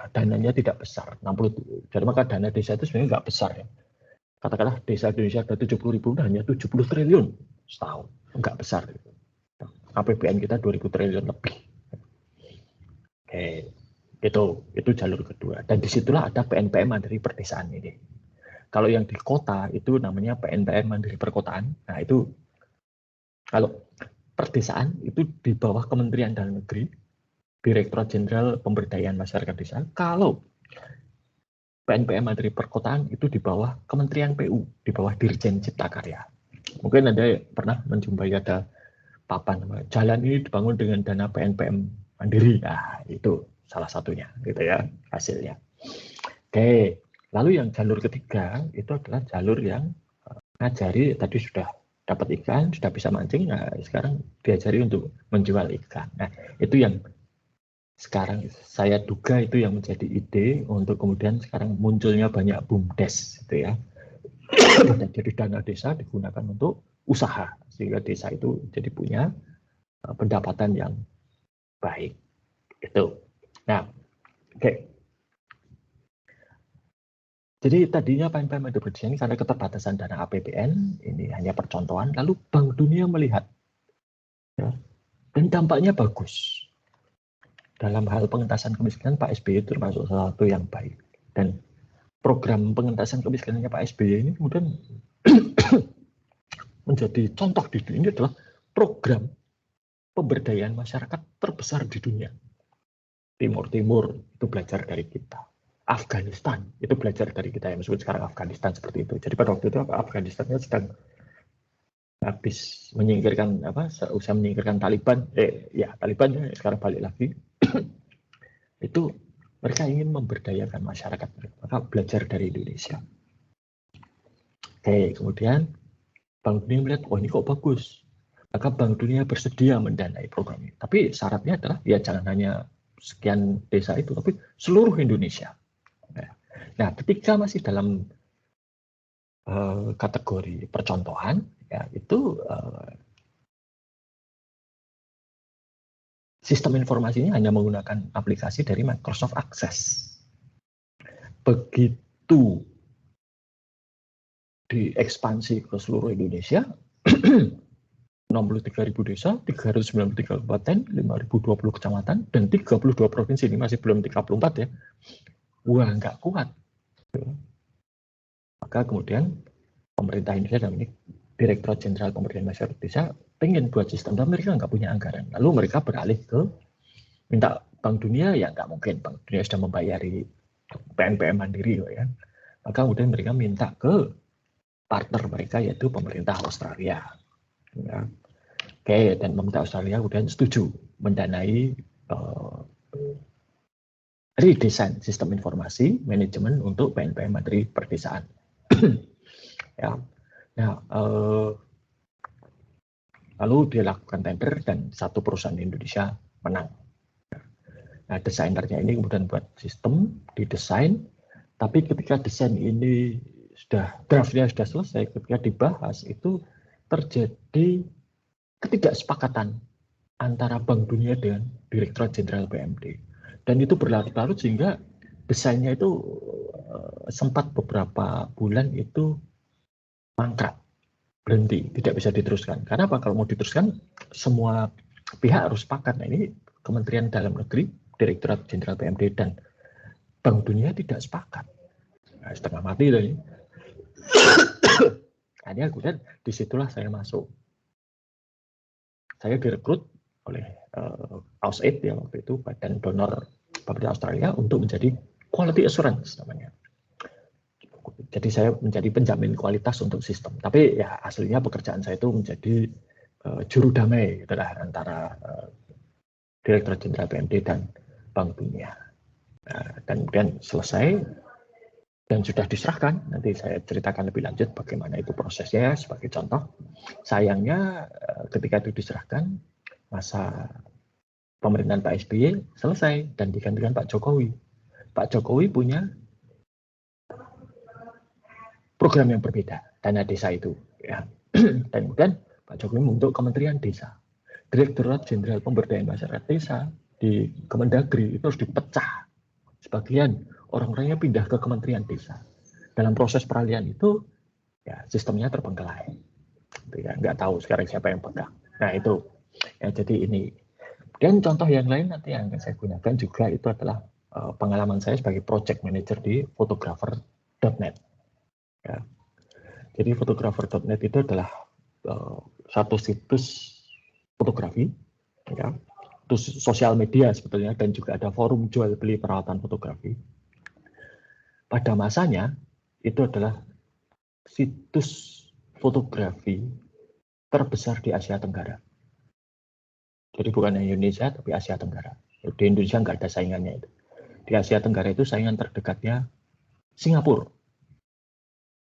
dananya tidak besar, 60, jadi maka dana desa itu sebenarnya nggak besar ya. Katakanlah desa Indonesia ada 70.000, hanya 70 triliun setahun, nggak besar. APBN kita 2.000 triliun lebih. Oke, itu jalur kedua. Dan disitulah ada PNPM Mandiri Perdesaan ini. Kalau yang di kota itu namanya PNPM Mandiri Perkotaan. Nah itu kalau perdesaan itu di bawah Kementerian Dalam Negeri, Direktorat Jenderal Pemberdayaan Masyarakat Desa. Kalau PNPM Mandiri Perkotaan itu di bawah Kementerian PU, di bawah Dirjen Cipta Karya. Mungkin Anda pernah menjumpai ada papan jalan ini dibangun dengan dana PNPM Mandiri. Nah, itu salah satunya gitu ya hasilnya. Oke, lalu yang jalur ketiga itu adalah jalur yang ngajari tadi sudah dapat ikan, sudah bisa mancing, nah sekarang diajari untuk menjual ikan. Nah, itu yang sekarang saya duga itu yang menjadi ide untuk kemudian sekarang munculnya banyak BUMDes gitu ya. Jadi dana desa digunakan untuk usaha sehingga desa itu jadi punya pendapatan yang baik. Itu. Nah, oke. Jadi tadinya PNPM Mandiri Berdesaan ini karena keterbatasan dana APBN, ini hanya percontohan, lalu Bank Dunia melihat ya, dan dampaknya bagus. Dalam hal pengentasan kemiskinan, Pak SBY itu termasuk salah satu yang baik. Dan program pengentasan kemiskinannya Pak SBY ini kemudian menjadi contoh di dunia. Ini adalah program pemberdayaan masyarakat terbesar di dunia. Timur itu belajar dari kita. Afghanistan itu belajar dari kita, yang disebut sekarang Afghanistan seperti itu. Jadi pada waktu itu Afghanistannya sedang habis menyingkirkan usaha menyingkirkan Taliban, Taliban sekarang balik lagi. Itu mereka ingin memberdayakan masyarakat, maka belajar dari Indonesia. Oke, kemudian Bank Dunia melihat, oh ini kok bagus, maka Bank Dunia bersedia mendanai program ini. Tapi syaratnya adalah ya jangan hanya sekian desa itu, tapi seluruh Indonesia. Nah, ketika masih dalam kategori percontohan, ya itu sistem informasinya hanya menggunakan aplikasi dari Microsoft Access. Begitu diekspansi ke seluruh Indonesia, 63.000 desa, 393 kabupaten, 5.020 kecamatan, dan 32 provinsi, ini masih belum 34 ya. Wah, nggak kuat. Maka kemudian pemerintah Indonesia dan ini Direktorat Jenderal Pemberdayaan Masyarakat Desa pengen buat sistem, dan mereka nggak punya anggaran. Lalu mereka beralih ke minta Bank Dunia, ya nggak mungkin. Bank Dunia sudah membayari PNPM Mandiri, ya. Maka kemudian mereka minta ke partner mereka, yaitu pemerintah Australia. Ya. Oke, dan pemerintah Australia kemudian setuju mendanai redesign sistem informasi manajemen untuk PNPM Mandiri Perdesaan. Ya. Nah, lalu dilakukan tender dan satu perusahaan di Indonesia menang. Nah, desainernya ini kemudian buat sistem, didesain, tapi ketika desain ini draftnya sudah selesai, ketika dibahas itu terjadi ketidaksepakatan antara Bank Dunia dan Direktorat Jenderal PMD. Dan itu berlarut-larut sehingga desainnya itu sempat beberapa bulan itu mangkrak, berhenti, tidak bisa diteruskan. Karena apa? Kalau mau diteruskan, semua pihak harus sepakat. Nah, ini Kementerian Dalam Negeri, Direktorat Jenderal PMD, dan Bank Dunia tidak sepakat. Nah, setengah mati tadi. Akhirnya kemudian disitulah saya masuk. Saya direkrut oleh AusAid ya waktu itu, badan donor pemerintah Australia, untuk menjadi quality assurance namanya. Jadi saya menjadi penjamin kualitas untuk sistem. Tapi ya aslinya pekerjaan saya itu menjadi juru damai itulah antara Direktorat Jenderal PMD dan Bank Dunia. Dan kemudian selesai dan sudah diserahkan. Nanti saya ceritakan lebih lanjut bagaimana itu prosesnya sebagai contoh. Sayangnya ketika itu diserahkan, masa pemerintahan Pak SBY selesai dan digantikan Pak Jokowi. Pak Jokowi punya program yang berbeda, dana desa itu. Ya. Dan kemudian Pak Jokowi membentuk Kementerian Desa. Direktorat Jenderal Pemberdayaan Masyarakat Desa di Kemendagri itu harus dipecah. Sebagian orang-orangnya pindah ke Kementerian Desa. Dalam proses peralihan itu, ya sistemnya terbengkelai. Ya, nggak tahu sekarang siapa yang pegang. Nah itu, ya jadi ini. Dan contoh yang lain nanti yang akan saya gunakan juga itu adalah pengalaman saya sebagai project manager di photographer.net. Ya. Jadi photographer.net itu adalah satu situs fotografi, ya. Itu sosial media sebetulnya, dan juga ada forum jual beli peralatan fotografi. Pada masanya itu adalah situs fotografi terbesar di Asia Tenggara. Jadi bukan hanya Indonesia, tapi Asia Tenggara. Di Indonesia nggak ada saingannya itu. Di Asia Tenggara itu saingan terdekatnya Singapura.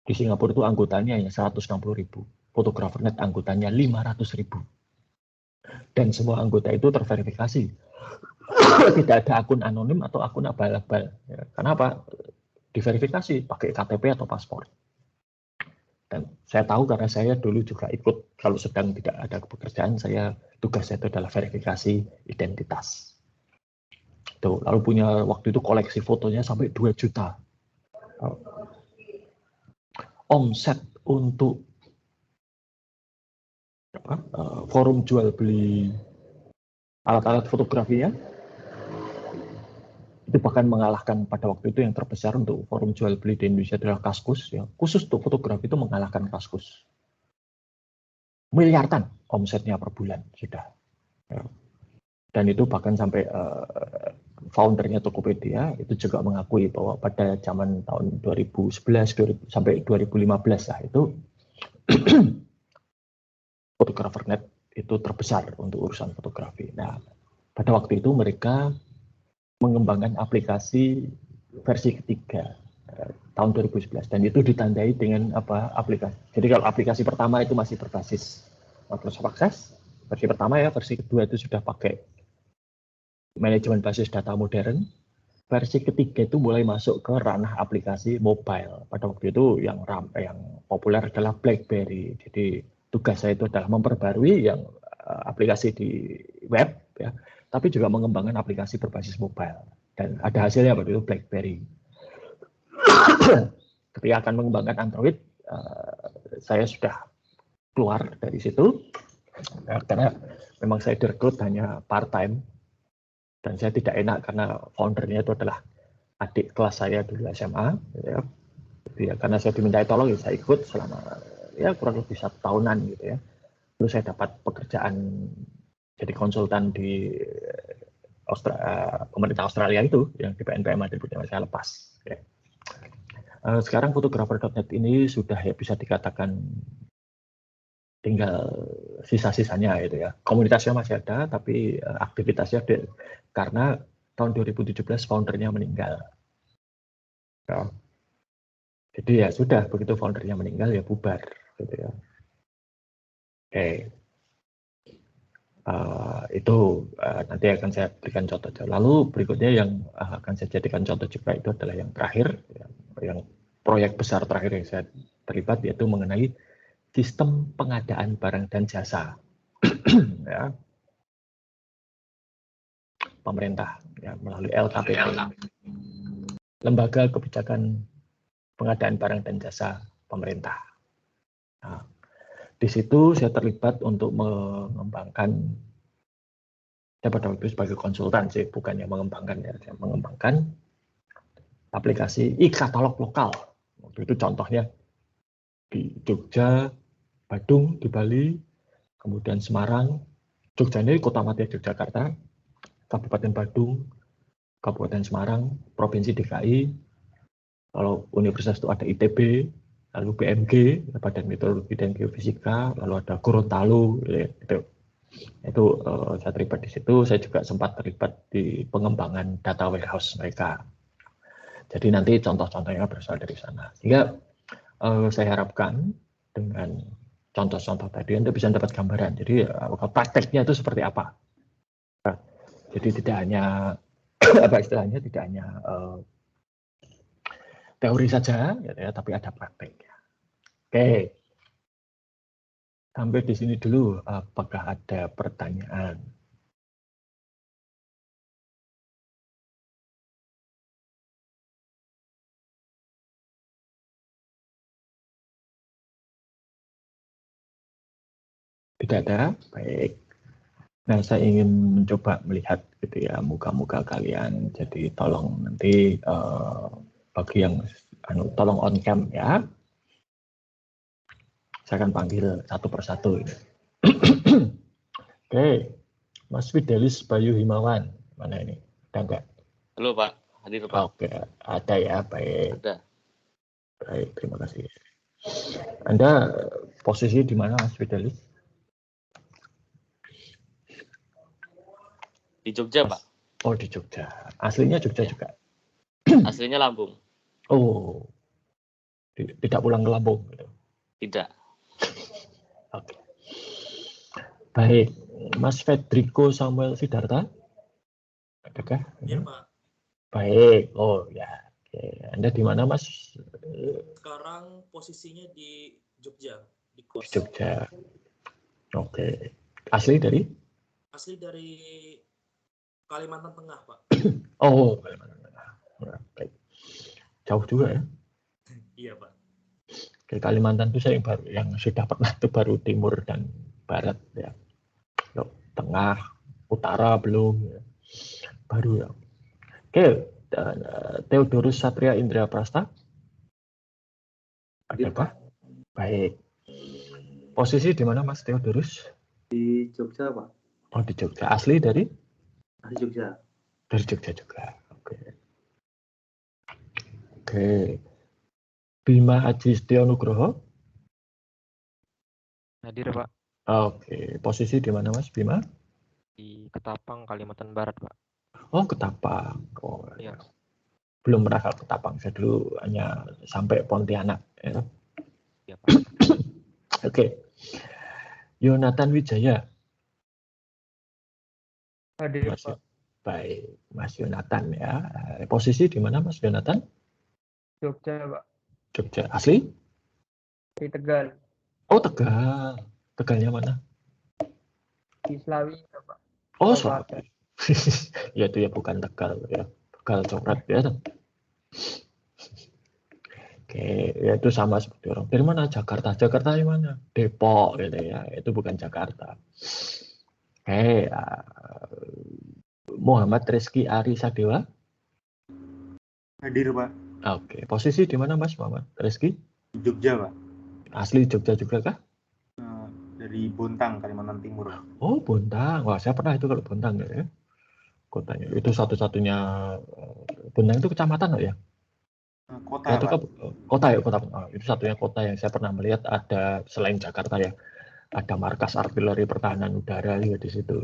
Di Singapura itu anggotanya hanya 160.000. Photographer.net anggotanya 500.000. Dan semua anggota itu terverifikasi. Tidak ada akun anonim atau akun abal-abal. Ya, karena apa? Diverifikasi pakai KTP atau paspor. Dan saya tahu karena saya dulu juga ikut, kalau sedang tidak ada pekerjaan, tugas saya itu adalah verifikasi identitas. Tuh, lalu punya waktu itu koleksi fotonya sampai 2 juta. Omset untuk forum jual beli alat-alat fotografinya itu bahkan mengalahkan pada waktu itu yang terbesar untuk forum jual beli di Indonesia adalah Kaskus, ya. Khusus untuk fotografi itu mengalahkan Kaskus. Miliaran omsetnya per bulan sudah. Ya. Dan itu bahkan sampai foundernya Tokopedia itu juga mengakui bahwa pada zaman tahun 2011 sampai 2015 lah itu Photographer.net itu terbesar untuk urusan fotografi. Nah, pada waktu itu mereka mengembangkan aplikasi versi ketiga tahun 2011 dan itu ditandai dengan aplikasi. Jadi kalau aplikasi pertama itu masih berbasis Microsoft Access, versi pertama ya, versi kedua itu sudah pakai manajemen basis data modern. Versi ketiga itu mulai masuk ke ranah aplikasi mobile. Pada waktu itu yang populer adalah BlackBerry. Jadi tugas saya itu adalah memperbarui yang aplikasi di web, ya, tapi juga mengembangkan aplikasi berbasis mobile. Dan ada hasilnya pada itu BlackBerry. Ketika akan mengembangkan Android, saya sudah keluar dari situ, ya, karena memang saya direkrut hanya part-time. Dan saya tidak enak karena foundernya itu adalah adik kelas saya dulu SMA, ya. Ya, karena saya dimintai tolong, ya saya ikut selama ya kurang lebih 1 tahunan gitu ya. Lalu saya dapat pekerjaan jadi konsultan di pemerintah Australia itu yang di PNPM ada, saya lepas. Ya. Sekarang Photographer.net ini sudah ya bisa dikatakan tinggal sisa-sisanya itu ya. Komunitasnya masih ada, tapi aktivitasnya karena tahun 2017 foundernya meninggal. Ya. Jadi ya sudah, begitu foundernya meninggal ya bubar gitu ya. Oke. Itu nanti akan saya berikan contoh. Lalu berikutnya yang akan saya jadikan contoh juga itu adalah yang terakhir, yang proyek besar terakhir yang saya terlibat, yaitu mengenai sistem pengadaan barang dan jasa. Ya. Pemerintah ya, melalui LKPP, Lembaga Kebijakan Pengadaan Barang dan Jasa Pemerintah. Nah, di situ saya terlibat untuk mengembangkan, saya pada waktu itu sebagai konsultan sih, bukan yang mengembangkan ya, saya mengembangkan aplikasi e-katalog lokal. Waktu itu contohnya di Jogja, Badung, di Bali, kemudian Semarang. Jogja ini kota mati Yogyakarta, Kabupaten Badung, Kabupaten Semarang, Provinsi DKI, kalau universitas itu ada ITB, lalu BMG, Badan Meteorologi dan Geofisika, lalu ada Gorontalo, gitu. Itu saya terlibat di situ. Saya juga sempat terlibat di pengembangan data warehouse mereka. Jadi nanti contoh-contohnya berasal dari sana. Sehingga saya harapkan dengan contoh-contoh tadi Anda bisa dapat gambaran. Jadi prakteknya itu seperti apa. Jadi tidak hanya apa istilahnya, tidak hanya teori saja, ya, tapi ada prakteknya. Oke, sampai di sini dulu. Apakah ada pertanyaan? Tidak ada, baik. Nah, saya ingin mencoba melihat gitu ya muka-muka kalian. Jadi tolong nanti bagi yang tolong on cam ya. Saya akan panggil satu persatu. Oke, Mas Fidelis Bayu Himawan, mana ini? Ada enggak? Halo Pak, hadir Pak. Oke, ada ya, baik. Ada. Baik, terima kasih. Anda posisi di mana, Mas Fidelis? Di Jogja Pak. Oh, di Jogja. Aslinya Jogja juga? Aslinya Lampung. Oh, tidak pulang ke Lampung? Gitu. Tidak. Oke. Baik, Mas Fedrico Samuel Sidarta? Adakah? Iya Pak. Baik, oh ya. Oke. Anda di mana, Mas? Sekarang posisinya di Jogja, di Di kos. Jogja. Oke. Asli dari? Asli dari Kalimantan Tengah Pak. Oh, Kalimantan Tengah. Baik. Jauh juga ya. Iya Pak. Ke Kalimantan itu saya yang sudah pernah itu baru timur dan barat ya. Yuk, tengah, utara belum ya. Baru ya. Oke, dan Theodorus Satria Indra Prasta. Ada Pak? Baik. Posisi di mana Mas Theodorus? Di Jogja, Pak. Oh, di Jogja. Asli dari? Di Jogja. Dari Jogja juga. Oke. Oke. Bima Haji Setio Nugroho. Hadir Pak, Oke. Posisi di mana Mas Bima? di Ketapang, Kalimantan Barat Pak. Oh, Ketapang. Oh, Iya. Belum pernah ke Ketapang. Saya dulu hanya sampai Pontianak. Ya. Iya Pak. Oke. Yonatan Wijaya. Hadir Mas, Pak. baik, Mas Yonatan ya. Posisi di mana Mas Yonatan? Jogja Pak. Jogja. Asli? Di Tegal. Oh, Tegal. Tegalnya mana? Di Slawi Pak. Oh, Kabupaten. Slawi. Ya itu ya bukan Tegal ya. Tegal coret ya. Oke, ya itu sama seperti orang. Dari mana? Jakarta. Jakarta di mana? Depok gitu ya. Itu bukan Jakarta. Oke, Muhammad Rizky Ari Sadewa. Hadir, Pak. Oke, posisi di mana Mas Muhammad Rizky? Di Jogja, Pak. Asli Jogja juga kah? Dari Bontang, Kalimantan Timur. Oh, Bontang. Wah, saya pernah itu kalau Bontang ya. Kotanya. Itu satu-satunya Bontang itu kecamatan loh ya? Kota, Atau Pak. kota ya, kota. Itu satunya kota yang saya pernah melihat ada selain Jakarta ya. Ada markas artileri pertahanan udara juga di situ.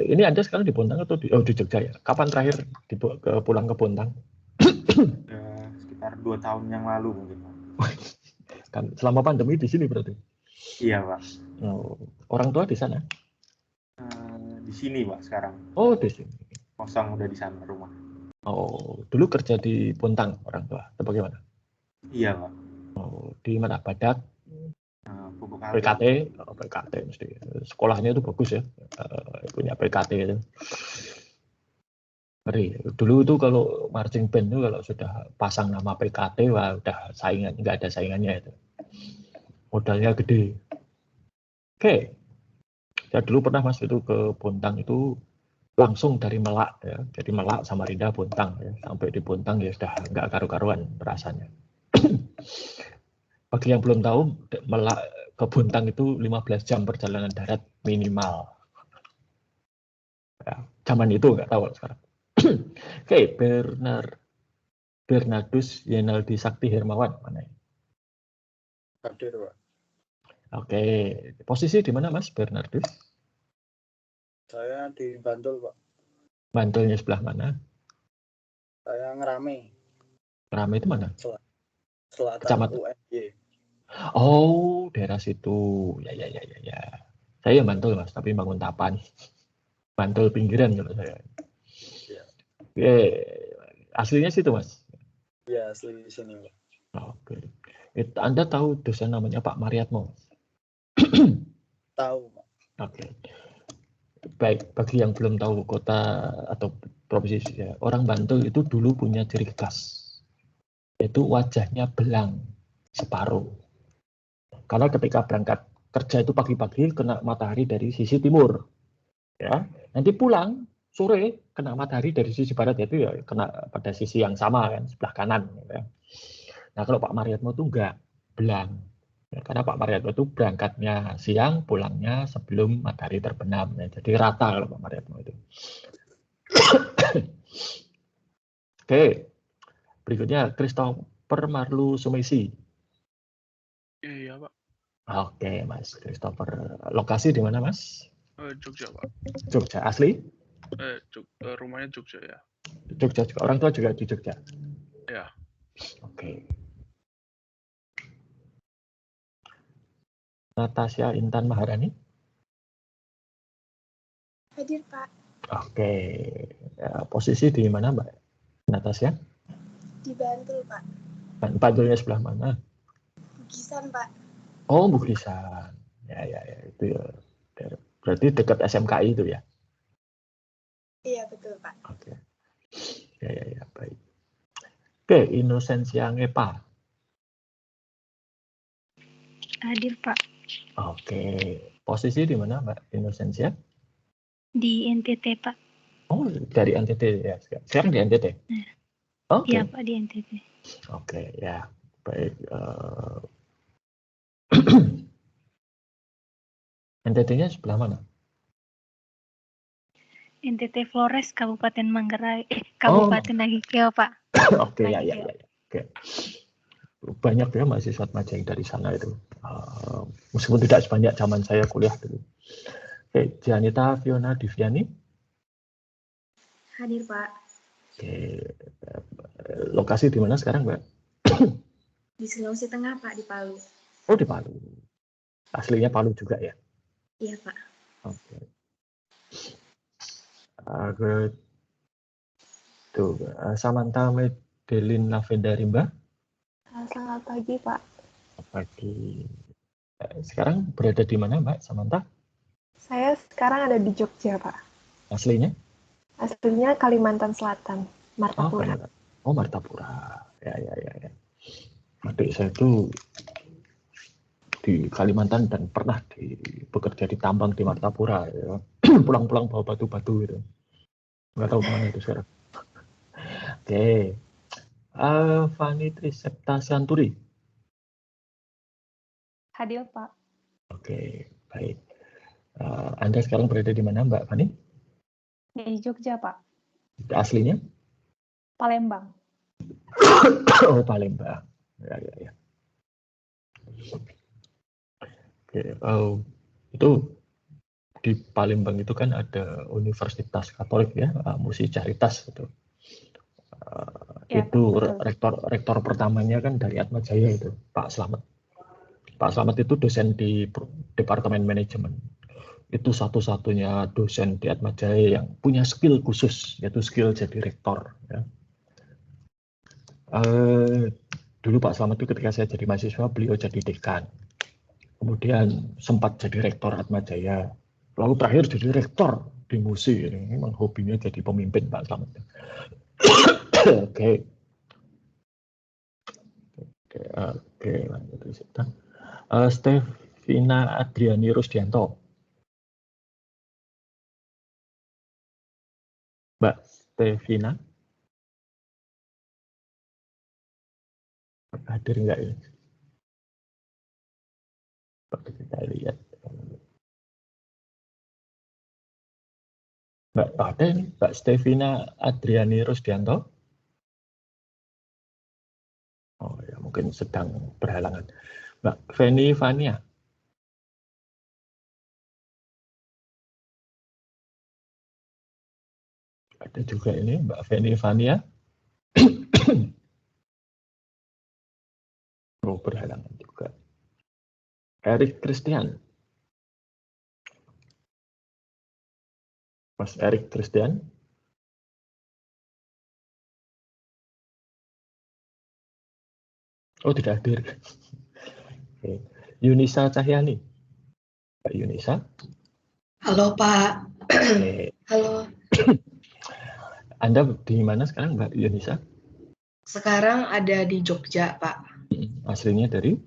Ini Anda sekarang di Bontang atau di Jogja ya? Kapan terakhir pulang ke Bontang? Sekitar 2 tahun yang lalu mungkin, Pak. Kan selama pandemi di sini berarti? Iya, Pak. Oh, orang tua di sana? Di sini, Pak, sekarang. Oh, di sini. Kosong udah di sana rumah. Oh, dulu kerja di Bontang orang tua atau bagaimana? Iya, Pak. Oh, di mana? Badak? Pupuk PKT? Oh, PKT mesti. Sekolahnya itu bagus ya. Punya PKT itu. Dulu itu kalau marching band itu kalau sudah pasang nama PKT, wah udah saingan, nggak ada saingannya itu. Modalnya gede. Oke. Saya dulu pernah Mas itu ke Bontang itu langsung dari Melak ya. Jadi Melak, Samarinda, Bontang ya. Sampai di Bontang ya sudah nggak karu-karuan rasanya. Bagi yang belum tahu, Melak ke Bontang itu 15 jam perjalanan darat minimal. Ya, zaman itu nggak tahu sekarang. Oke, Bernardus Yenaldi Sakti Hermawan mana ya? Hadir, Pak. Oke, posisi di mana Mas Bernardus? Saya di Bantul, Pak. Bantulnya sebelah mana? Saya Ngerame. Ngerame itu mana? Selatan Kecamatan. UNY. Oh, daerah situ. Ya. Saya Bantul Mas, tapi Banguntapan. Bantul pinggiran kalau saya. Ya. Oke, aslinya situ Mas? Iya, asli di sini, Pak. Oke. Anda tahu dosen namanya Pak Mariatmo? Tahu, Pak. Oke. Baik, bagi yang belum tahu kota atau provinsi ya, orang Bantul itu dulu punya ciri khas, yaitu wajahnya belang separuh. Karena ketika berangkat kerja itu pagi-pagi kena matahari dari sisi timur, ya. Nanti pulang sore kena matahari dari sisi barat, yaitu ya kena pada sisi yang sama kan, sebelah kanan. Ya. Nah, kalau Pak Mariatmo itu enggak, belang. Ya, karena Pak Mariatmo itu berangkatnya siang, pulangnya sebelum matahari terbenam. Ya, jadi rata kalau Pak Mariatmo itu. Oke, berikutnya Christopher Marlu Sumesi. Iya, Pak. Oke, Mas Christopher. Lokasi di mana, Mas? Jogja, Pak. Jogja. Asli? Rumahnya Jogja ya. Jogja juga. Orang tua juga di Jogja. Ya. Oke. Natasha Intan Maharani. Hadir, Pak. Oke. Ya, posisi di mana, Mbak Natasha? Di Bantul, Pak. Bantulnya sebelah mana? Bugisan, Pak. Oh, Bugisan. Ya, itu ya. Berarti dekat SMKI itu ya? Iya, betul, Pak. Oke. Ya, baik. Oke, Inosensia Ngepa. Hadir, Pak. Oke. Posisi di mana, Mbak Inosensia? Di NTT, Pak. Oh, dari NTT ya. Sekarang di NTT? Oke. Iya, Pak, di NTT. Oke, ya. Baik. NTT-nya sebelah mana? NTT Flores, Kabupaten Manggarai, Kabupaten Nagikeo, Pak. Oke, ya. Oke. Banyak ya mahasiswa Atmaja yang dari sana itu. Meskipun tidak sebanyak zaman saya kuliah dulu. Oke, Janita Fiona Diviani. Hadir, Pak. Oke. Lokasi di mana sekarang, Mbak? Di Sulawesi Tengah, Pak, di Palu. Oh, di Palu. Aslinya Palu juga ya? Iya, Pak. Oke. Samantha Medelin Lavenda Rimba. Selamat pagi, Pak. Pagi. Sekarang berada di mana, Mbak Samantha? Saya sekarang ada di Jogja, Pak. Aslinya? Aslinya Kalimantan Selatan, Martapura. Oh, Martapura. Ya. Adik saya itu di Kalimantan dan pernah bekerja di tambang di Martapura. Ya. Pulang-pulang bawa batu-batu gitu. Nggak tahu kemana itu sekarang. Oke. Fani Trisepta Santuri. Hadir, Pak. Oke, baik. Anda sekarang berada di mana, Mbak Fani? Di Jogja, Pak. Aslinya? Palembang. Oh, Palembang. Ya. Oke, itu di Palembang itu kan ada Universitas Katolik ya, Musi Caritas itu. Ya, Itu betul. rektor pertamanya kan dari Atmajaya itu, Pak Slamet. Pak Slamet itu dosen di Departemen Manajemen. Itu satu-satunya dosen di Atmajaya yang punya skill khusus, yaitu skill jadi rektor. Ya. Dulu Pak Slamet itu ketika saya jadi mahasiswa, beliau jadi dekan. Kemudian sempat jadi rektor Atmajaya. Lalu terakhir jadi rektor di Musi. Ini memang hobinya jadi pemimpin Pak Slamet. Oke, lanjut. Stevina Adriani Rusdianto. Mbak Stevina. Hadir enggak ya? Kita lihat. Mbak ada ini, Mbak Stevina Adriani Rusdianto. Oh ya, mungkin sedang berhalangan. Mbak Feni Vania. Ada juga ini Mbak Feni Vania. Oh, berhalangan juga. Erik Christian. Mas Erik Christian. Oh, tidak hadir. Oke. Yunisa Cahyani. Mbak Yunisa. Halo, Pak. Oke. Halo. Anda di mana sekarang, Mbak Yunisa? Sekarang ada di Jogja, Pak. Aslinya dari?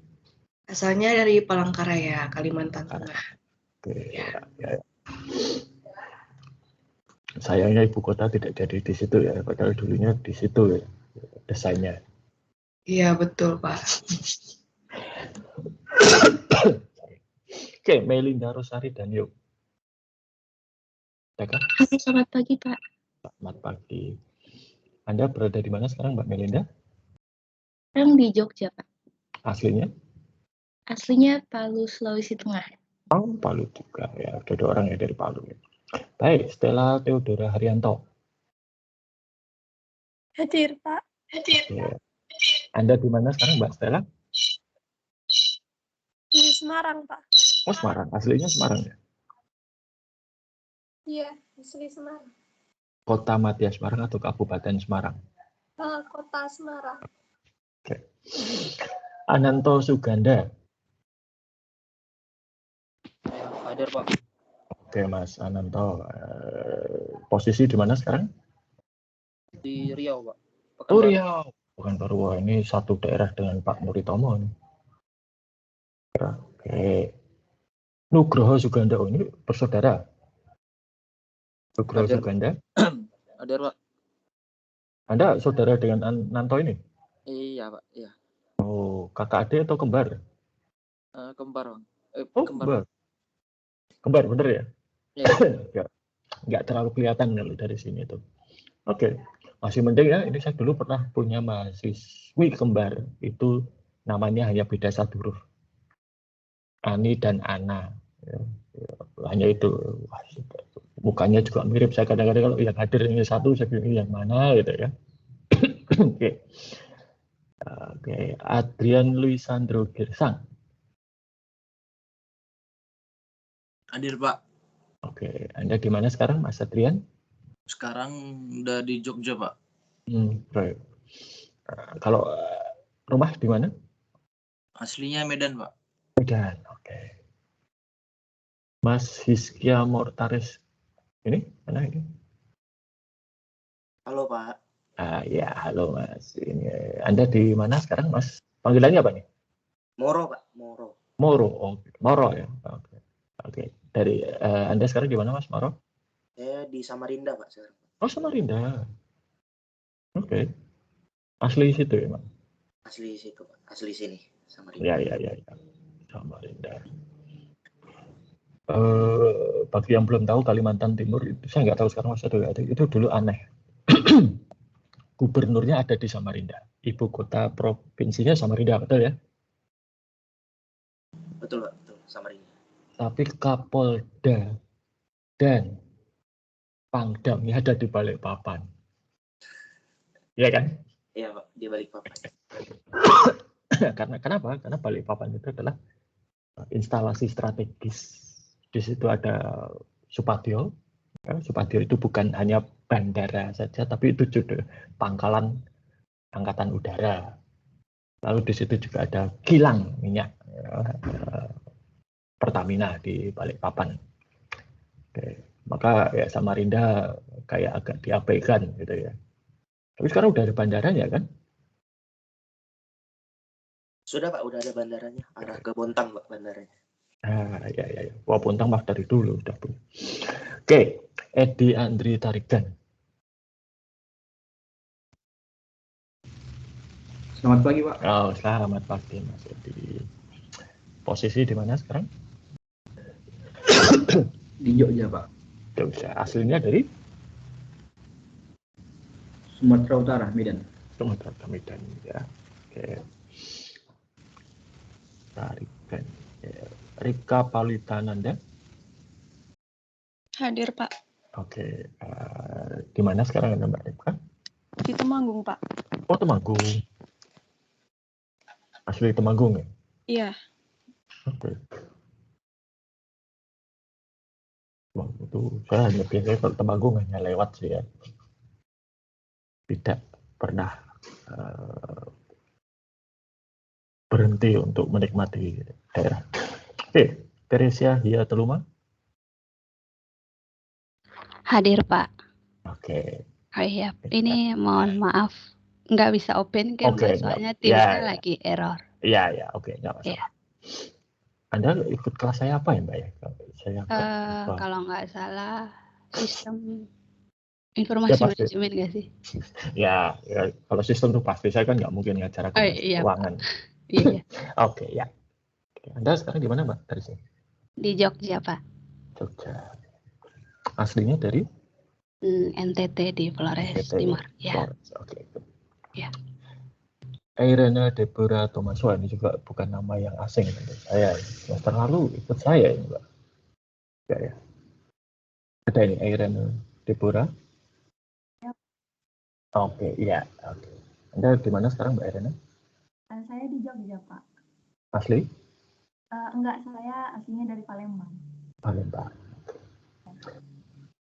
Asalnya dari Palangkaraya, Kalimantan Tengah. Oke. Ya. Sayangnya ibu kota tidak jadi di situ ya, padahal dulunya di situ ya desainnya. Iya, betul, Pak. Oke, Melinda Rosari dan Yuk. Ya kan? Halo, selamat pagi, Pak. Selamat pagi. Anda berada di mana sekarang, Mbak Melinda? Sekarang di Jogja, Pak. Aslinya? Aslinya Palu, Sulawesi Tengah. Oh, Palu juga ya. Ada 2 orang ya dari Palu. Ya. Baik, Stella Theodora Haryanto. Hadir, Pak. Ya. Anda di mana sekarang, Mbak Stella? Di Semarang, Pak. Oh, Semarang. Aslinya Semarang ya. Iya, asli Semarang. Kota Madya Semarang atau Kabupaten Semarang? Kota Semarang. Oke. Ananto Suganda. Hadir, Pak. Oke, Mas Ananto. Posisi di mana sekarang? Di Riau, Pak. Oh, Riau. Bukan baru. Wah, ini satu daerah dengan Pak Muritomo. Oke. Nugroho Suganda. Oh, ini bersaudara. Nugroho Suganda. Hadir, Pak. Anda saudara dengan Ananto ini? Iya, Pak. Iya. Oh, kakak adik atau kembar? Kembar, Bang. Oh, kembar. Kembar, bener ya? Iya. Nggak terlalu kelihatan kalau dari sini tuh. Oke, masih mending ya. Ini saya dulu pernah punya mahasiswi kembar. Itu namanya hanya beda 1 huruf. Ani dan Ana. Ya, hanya itu. Wah, mukanya juga mirip. Saya kadang-kadang kalau yang hadir ini satu, saya bilang yang mana gitu ya. Oke. Oke, Adrian Luisandro Girsang. Hadir, Pak. Oke, Anda di mana sekarang, Mas Adrian? Sekarang udah di Jogja, Pak. Right. Kalau rumah di mana? Aslinya Medan, Pak. Medan, oke. Mas Hiskia Mortaris, ini mana ini? Halo, Pak. Ya, halo Mas. Ini Anda di mana sekarang, Mas? Panggilannya apa nih? Moro, Pak. Moro. Moro, Moro ya. Oke. Dari Anda sekarang di mana, Mas Moro? Saya di Samarinda, Pak, sekarang. Oh, Samarinda. Oke. Asli situ ya, Mas? Asli situ, Pak. Asli sini, Samarinda. Ya. Samarinda. Bagi yang belum tahu Kalimantan Timur, itu saya nggak tahu sekarang masih ada. Itu dulu aneh. Gubernurnya ada di Samarinda. Ibu kota provinsinya Samarinda, betul ya? Betul, Pak. Betul, Samarinda. Tapi Kapolda dan Pangdamnya ada di Balikpapan. Iya kan? Iya, Pak. Di Balikpapan. Kenapa? Karena Balikpapan itu adalah instalasi strategis. Di situ ada Supadio. Supadio itu bukan hanya bandara saja, tapi itu juga pangkalan angkatan udara. Lalu di situ juga ada kilang minyak Pertamina di Balikpapan. Oke. Maka ya Samarinda kayak agak diabaikan gitu ya. Tapi sekarang udah ada bandaranya kan? Sudah, Pak. Udah ada bandaranya. Arah ke Bontang, Pak, bandaranya. Ya. Wah, Bontang mah dari dulu udah punya. Oke, Edi Andri Tarigan. Selamat pagi, Pak. Oh, selamat pagi, Mas Edi. Posisi di mana sekarang? Di Jogja, Pak. Jogja. Aslinya dari? Sumatera Utara, Medan. Sumatera Utara, Medan. Ya. Oke. Tarigan. Ya. Rika Palitananda. Hadir, Pak. Oke. Di mana sekarang Anda, Mbak Rika? Di Temanggung, Pak. Oh, Temanggung. Asli Temanggung ya? Iya. Oke. Wah, itu saya hanya biasanya kalau Temanggung hanya lewat sih ya. Tidak pernah berhenti untuk menikmati daerah. Oke, Teresia Hia Teluma. Hadir, Pak. Oke. Oh iya, ini mohon maaf nggak bisa open kan, Oke, soalnya ya, Teamsnya ya. lagi error. Iya, oke, nggak masalah. Iya. Anda ikut kelas saya apa ya, Mbak ya? Saya Kalau nggak salah sistem Informasi pasti. manajemen nggak sih? Ya, kalau sistem itu pasti. Saya kan nggak mungkin ngajar Iya, Pak. keuangan. Iya, Oke, ya. Anda sekarang di mana, Mbak? Dari sini? di Jogja, Pak. Jogja. Aslinya dari? NTT di Flores NTT, Timur. Ya. Flores. Oke. Ya. Irene Deborah Thomaswa ini juga bukan nama yang asing untuk saya. Semester lalu ikut saya ini, Mbak. Ya. Ada ini Irene Deborah. Oke, iya. Oke. Anda di mana sekarang, Mbak Irene? Saya di Jogja, Pak. Asli? Enggak, saya aslinya dari Palembang. Palembang.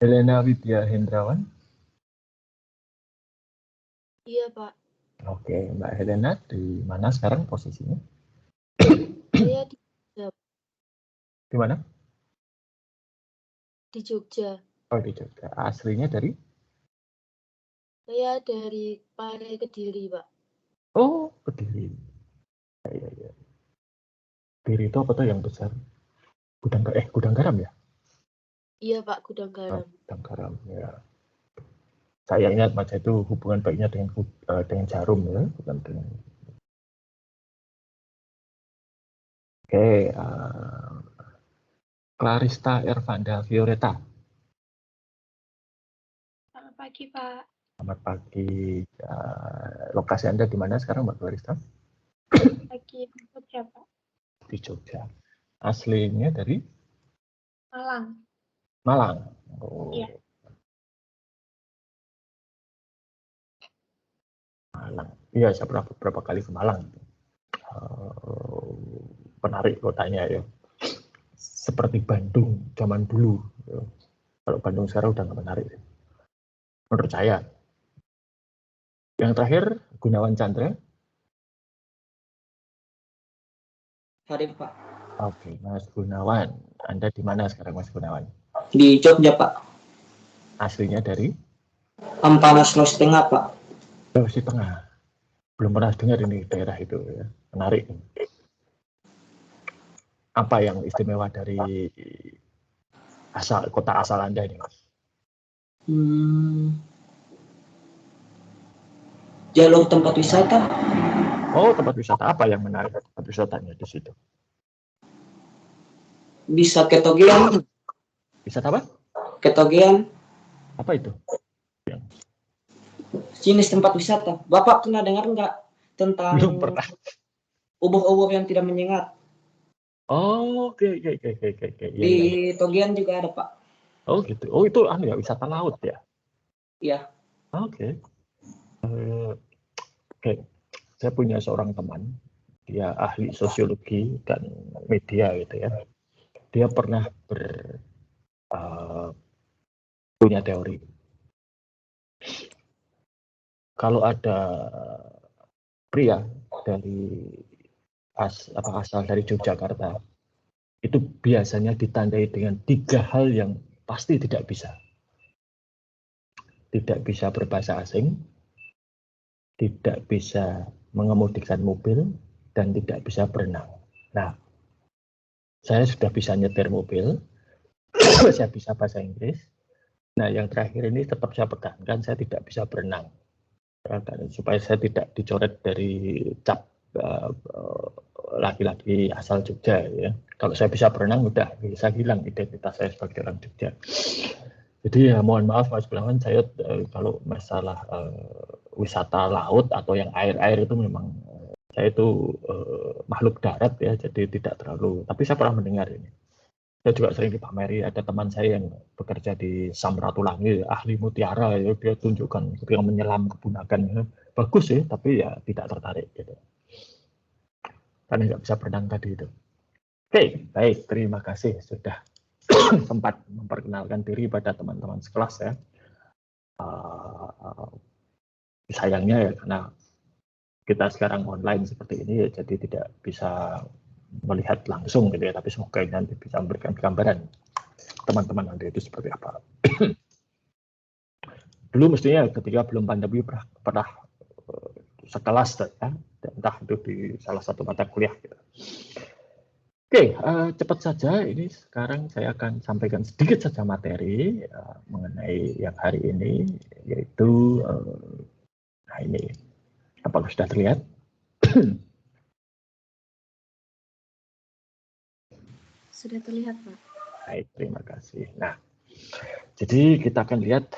Helena Widya Hendrawan? Iya, Pak. Oke, Mbak Helena di mana sekarang posisinya? Saya di Jogja. Di mana? Di Jogja. Oh, di Jogja. Aslinya dari? Saya dari Pare Kediri, Pak. Oh, Kediri. Iya. Kediri itu apa tuh yang besar? Gudang garam ya? Iya, Pak, Gudang Garam. Gudang garam, ya. Saya ingat masa itu hubungan baiknya dengan Jarum ya, bukan dengan. Oke, Clarista Ervanda Violeta. Selamat pagi, Pak. Selamat pagi. Lokasi Anda di mana sekarang, Mbak Clarista? Lagi di Jogja, Pak. Di Jogja. Aslinya dari? Malang. Malang. Oh. Iya. Malang. Iya, saya pernah beberapa kali ke Malang. Menarik kotanya ya. Seperti Bandung zaman dulu. Ya. Kalau Bandung sekarang udah nggak menarik. Menurut saya. Yang terakhir, Gunawan Chandra. Hadir, Pak. Oke, Mas Gunawan. Anda di mana sekarang, Mas Gunawan? Di Jogja, Pak. Aslinya dari? Ampalas, Sulawesi Tengah, Pak. Sulawesi Tengah. Belum pernah dengar ini daerah itu ya. Menarik. Apa yang istimewa dari kota asal Anda ini, Mas? Jalur tempat wisata. Oh, tempat wisata. Apa yang menarik tempat wisatanya di situ? Bisa Ketogean. Wisata apa? Ketogean. Apa itu? Jenis tempat wisata. Bapak pernah dengar nggak tentang Belum pernah. ubur-ubur yang tidak menyengat? Oh, oke. Di Togian juga ada, Pak. Oh, gitu. Oh, itu ya, wisata laut ya? Iya. Oke. Oke. Saya punya seorang teman, dia ahli sosiologi dan media gitu ya. Dia pernah punya teori. Kalau ada pria dari asal dari Yogyakarta, itu biasanya ditandai dengan 3 hal yang pasti tidak bisa. Tidak bisa berbahasa asing, tidak bisa mengemudikan mobil, dan tidak bisa berenang. Nah, saya sudah bisa nyetir mobil, saya bisa bahasa Inggris. Nah, yang terakhir ini tetap saya pertahankan, saya tidak bisa berenang. Supaya saya tidak dicoret dari cap laki-laki asal Jogja ya. Kalau saya bisa berenang udah bisa hilang identitas saya sebagai orang Jogja. Jadi ya mohon maaf Mas Gunawan, saya kalau masalah wisata laut atau yang air-air itu memang saya itu makhluk darat ya, jadi tidak terlalu. Tapi saya pernah mendengar ini. Saya juga sering dipameri, ada teman saya yang bekerja di Samratulangi, ahli mutiara, ya, dia tunjukkan ketika menyelam kebunakan, ya. Bagus ya, tapi ya tidak tertarik gitu. Karena nggak bisa berenang tadi itu. Oke, baik, terima kasih sudah sempat memperkenalkan diri pada teman-teman sekelas ya. Sayangnya ya karena kita sekarang online seperti ini, ya, jadi tidak bisa melihat langsung gitu ya, tapi semoga nanti bisa memberikan gambaran teman-teman nanti itu seperti apa. Dulu mestinya ketika belum pandemi pernah sekelas ya, entah itu di salah satu mata kuliah gitu. Oke, cepat saja. Ini sekarang saya akan sampaikan sedikit saja materi mengenai yang hari ini, yaitu nah ini. Apakah sudah terlihat? Sudah terlihat, Pak. Baik, terima kasih. Nah, jadi kita akan lihat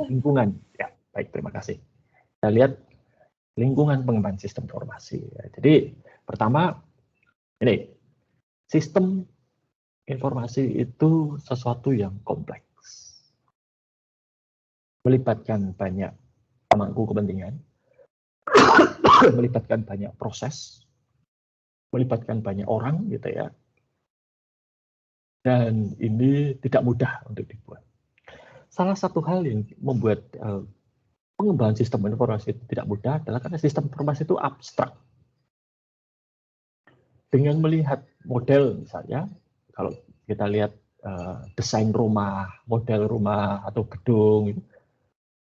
lingkungan. Ya, baik, terima kasih. Kita lihat lingkungan pengembangan sistem informasi. Ya, jadi pertama, ini sistem informasi itu sesuatu yang kompleks, melibatkan banyak pemangku kepentingan, melibatkan banyak proses, melibatkan banyak orang, gitu ya. Dan ini tidak mudah untuk dibuat. Salah satu hal yang membuat pengembangan sistem informasi itu tidak mudah adalah karena sistem informasi itu abstrak. Dengan melihat model misalnya, kalau kita lihat desain rumah, model rumah atau gedung,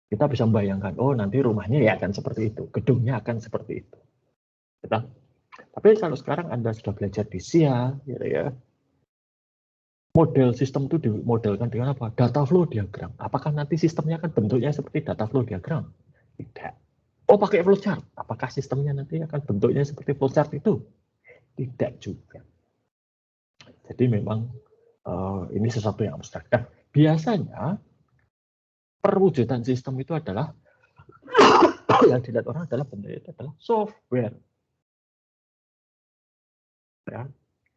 kita bisa membayangkan, oh nanti rumahnya ya akan seperti itu, gedungnya akan seperti itu. Tapi kalau sekarang Anda sudah belajar di SIA, gitu ya, model sistem itu dimodelkan dengan apa? Data flow diagram. Apakah nanti sistemnya akan bentuknya seperti data flow diagram? Tidak. Oh pakai flowchart. Apakah sistemnya nanti akan bentuknya seperti flowchart itu? Tidak juga. Jadi memang ini sesuatu yang abstrak. Nah, biasanya perwujudan sistem itu adalah yang dilihat orang adalah bentuknya itu adalah software. Ya,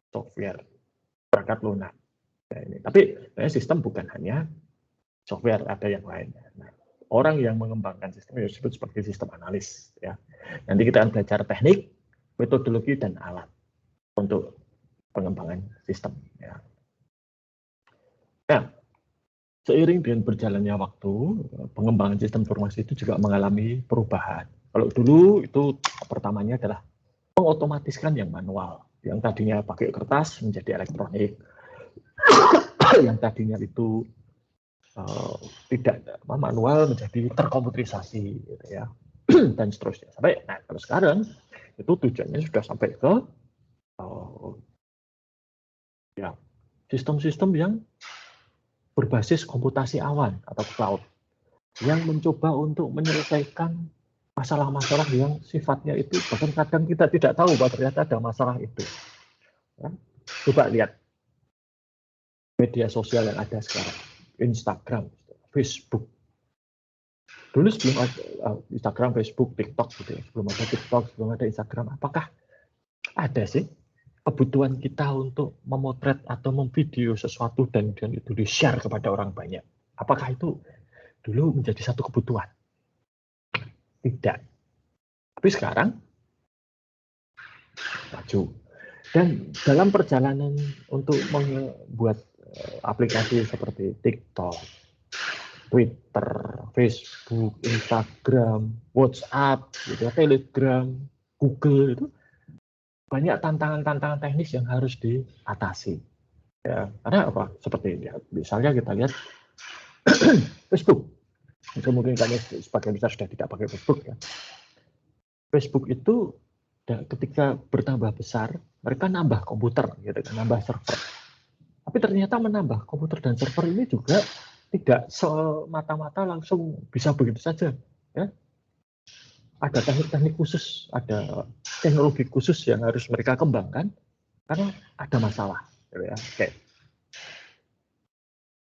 software perangkat lunak. Ya, ini. Tapi sistem bukan hanya software, ada yang lain. Nah, orang yang mengembangkan sistem itu disebut sebagai sistem analis. Ya. Nanti kita akan belajar teknik, metodologi, dan alat untuk pengembangan sistem. Ya. Nah, seiring dengan berjalannya waktu, pengembangan sistem informasi itu juga mengalami perubahan. Kalau dulu itu pertamanya adalah mengotomatiskan yang manual, yang tadinya pakai kertas menjadi elektronik, yang tadinya itu tidak manual menjadi terkomputerisasi, gitu ya, dan seterusnya. Sampai, nah kalau sekarang itu tujuannya sudah sampai ke ya sistem-sistem yang berbasis komputasi awan atau cloud, yang mencoba untuk menyelesaikan masalah-masalah yang sifatnya itu bahkan kadang kita tidak tahu bahwa ternyata ada masalah itu. Ya. Coba lihat media sosial yang ada sekarang, Instagram, Facebook. Dulu sebelum ada Instagram, Facebook, TikTok, gitu ya. Sebelum ada TikTok, sebelum ada Instagram, apakah ada sih kebutuhan kita untuk memotret atau memvideo sesuatu dan itu di-share kepada orang banyak? Apakah itu dulu menjadi satu kebutuhan? Tidak. Tapi sekarang maju. Dan dalam perjalanan untuk membuat aplikasi seperti TikTok, Twitter, Facebook, Instagram, WhatsApp, gitu, Telegram, Google, itu banyak tantangan-tantangan teknis yang harus diatasi. Ya, karena apa? Seperti ya, misalnya kita lihat Facebook. Mungkin kalian sebagian besar sudah tidak pakai Facebook ya. Facebook itu ketika bertambah besar, mereka nambah komputer, gitu kan, nambah server. Tapi ternyata menambah komputer dan server ini juga tidak semata-mata langsung bisa begitu saja. Ya. Ada teknik-teknik khusus, ada teknologi khusus yang harus mereka kembangkan karena ada masalah. Gitu ya. Oke.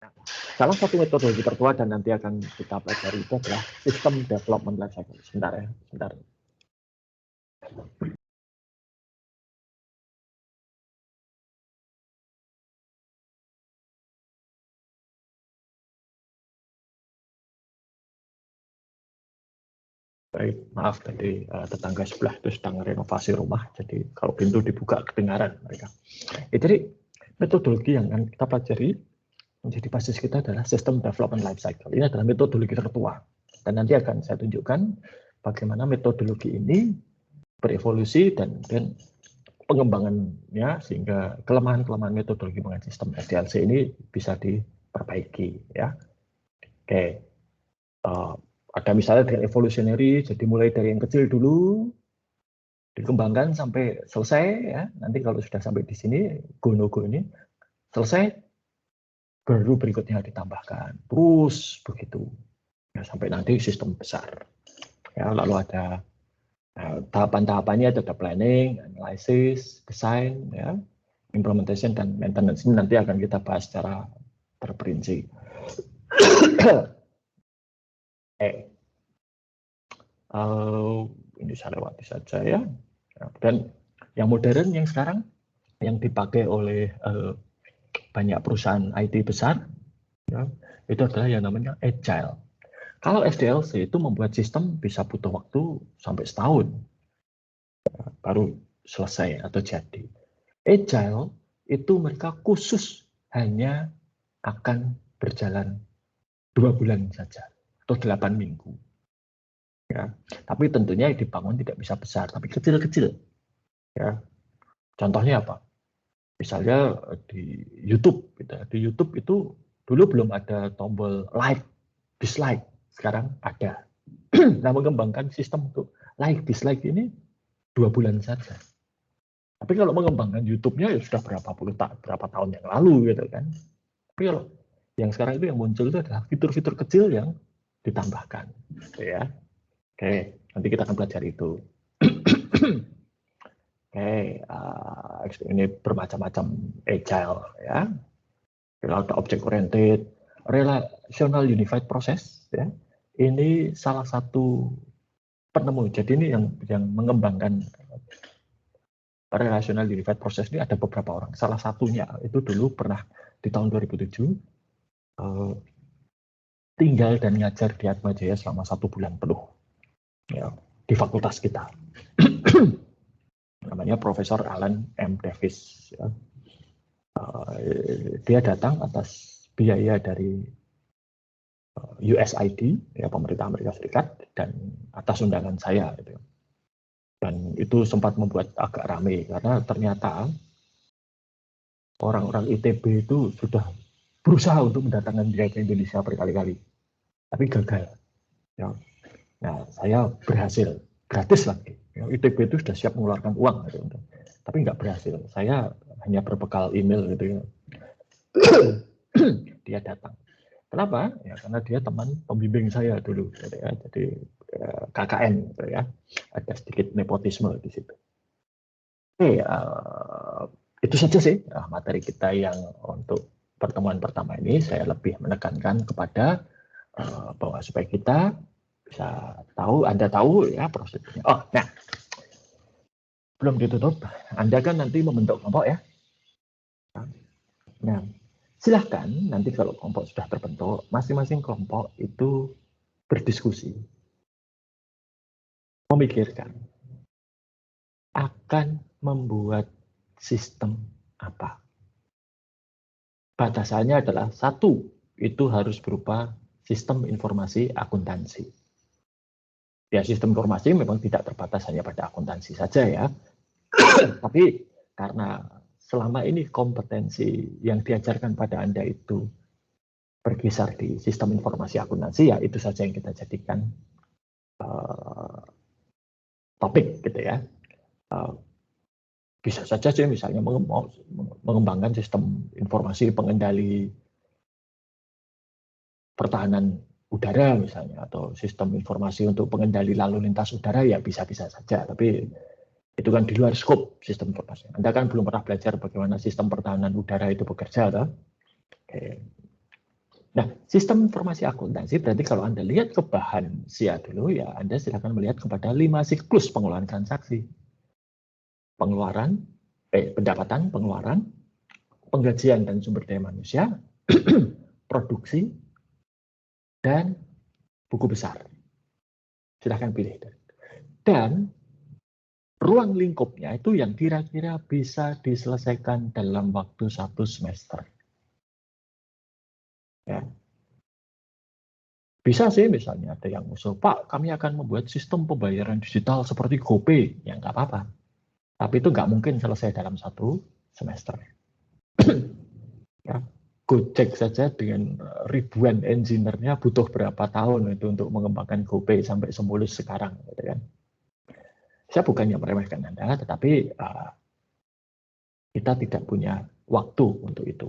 Nah, salah satu metodologi tertua dan nanti akan kita pelajari itu adalah System Development Lifecycle. Sebentar ya, sebentar. Baik, maaf tadi tetangga sebelah itu sedang renovasi rumah, jadi kalau pintu dibuka kedengaran mereka. Ya, jadi metodologi yang akan kita pelajari menjadi basis kita adalah System Development Lifecycle. Ini adalah metodologi tertua, dan nanti akan saya tunjukkan bagaimana metodologi ini berevolusi dan pengembangannya sehingga kelemahan-kelemahan metodologi pengembangan sistem SDLC ini bisa diperbaiki. Ya, oke. Ada misalnya dengan evolutionary, jadi mulai dari yang kecil dulu, Dikembangkan sampai selesai ya. Nanti kalau sudah sampai di sini, go no go ini selesai, baru berikutnya ditambahkan. Terus begitu. Ya, sampai nanti sistem besar. Ya, lalu ada tahapan-tahapannya, ada planning, analysis, design, ya, implementation dan maintenance. Ini nanti akan kita bahas secara terperinci. Ini saya lewati saja ya. Dan yang modern yang sekarang yang dipakai oleh banyak perusahaan IT besar, ya, itu adalah yang namanya Agile. Kalau SDLC itu membuat sistem bisa butuh waktu sampai setahun baru selesai atau jadi. Agile itu mereka khusus hanya akan berjalan 2 bulan saja atau 8 minggu. Ya, tapi tentunya dibangun tidak bisa besar, tapi kecil-kecil. Ya, contohnya apa? Misalnya di YouTube, gitu. Di YouTube itu dulu belum ada tombol like, dislike, sekarang ada. Nah, mengembangkan sistem untuk like, dislike ini 2 bulan saja. Tapi kalau mengembangkan YouTube-nya ya sudah berapa tahun yang lalu, gitu kan? Tapi kalau yang sekarang itu yang muncul itu adalah fitur-fitur kecil yang ditambahkan, gitu ya. Oke, nanti kita akan belajar itu. Oke, ini bermacam-macam agile ya. Ada object oriented, relational unified process ya. Ini salah satu penemu. Jadi ini yang mengembangkan relational unified process ini ada beberapa orang. Salah satunya itu dulu pernah di tahun 2007 tinggal dan ngajar di Atmajaya selama 1 bulan penuh. Ya, di fakultas kita. Namanya Profesor Alan M. Davis. Ya. Dia datang atas biaya dari USAID, ya, pemerintah Amerika Serikat, dan atas undangan saya. Gitu. Dan itu sempat membuat agak ramai, karena ternyata orang-orang ITB itu sudah berusaha untuk mendatangkan dia ke Indonesia berkali-kali, tapi gagal. Ya. Nah, saya berhasil, gratis lagi. Ya, ITB itu sudah siap mengeluarkan uang, gitu, tapi nggak berhasil. Saya hanya berbekal email gitu ya. Dia datang. Kenapa? Ya, karena dia teman pembimbing saya dulu, gitu ya. Jadi KKN, gitu ya. Ada sedikit nepotisme di situ. Oke, itu saja sih materi kita yang untuk pertemuan pertama ini. Saya lebih menekankan kepada bahwa supaya kita bisa tahu, Anda tahu ya prosedurnya. Oh, nah, belum ditutup. Anda kan nanti membentuk kelompok ya. Nah, silahkan nanti kalau kelompok sudah terbentuk, masing-masing kelompok itu berdiskusi, memikirkan akan membuat sistem apa. Batasannya adalah 1, itu harus berupa sistem informasi akuntansi. Ya, sistem informasi memang tidak terbatas hanya pada akuntansi saja ya. Tapi karena selama ini kompetensi yang diajarkan pada Anda itu berkisar di sistem informasi akuntansi, ya itu saja yang kita jadikan topik gitu ya. Bisa saja sih misalnya mengembangkan sistem informasi pengendali pertahanan udara misalnya, atau sistem informasi untuk pengendali lalu lintas udara, ya bisa-bisa saja, tapi itu kan di luar skop sistem informasi. Anda kan belum pernah belajar bagaimana sistem pertahanan udara itu bekerja, toh? Oke. Nah, sistem informasi akuntansi berarti kalau Anda lihat ke bahan SIA dulu, ya Anda silakan melihat kepada 5 siklus pengelolaan transaksi. Pengeluaran, pendapatan, pengeluaran, penggajian dan sumber daya manusia, produksi, dan buku besar. Silahkan pilih. Dan ruang lingkupnya itu yang kira-kira bisa diselesaikan dalam waktu 1 semester. Ya. Bisa sih misalnya ada yang usul, Pak, kami akan membuat sistem pembayaran digital seperti GoPay. Ya nggak apa-apa. Tapi itu nggak mungkin selesai dalam 1 semester. Ya. Gojek saja dengan ribuan engineer-nya butuh berapa tahun itu untuk mengembangkan GoPay sampai semulus sekarang, gitu kan. Saya bukannya meremehkan Anda, tetapi kita tidak punya waktu untuk itu.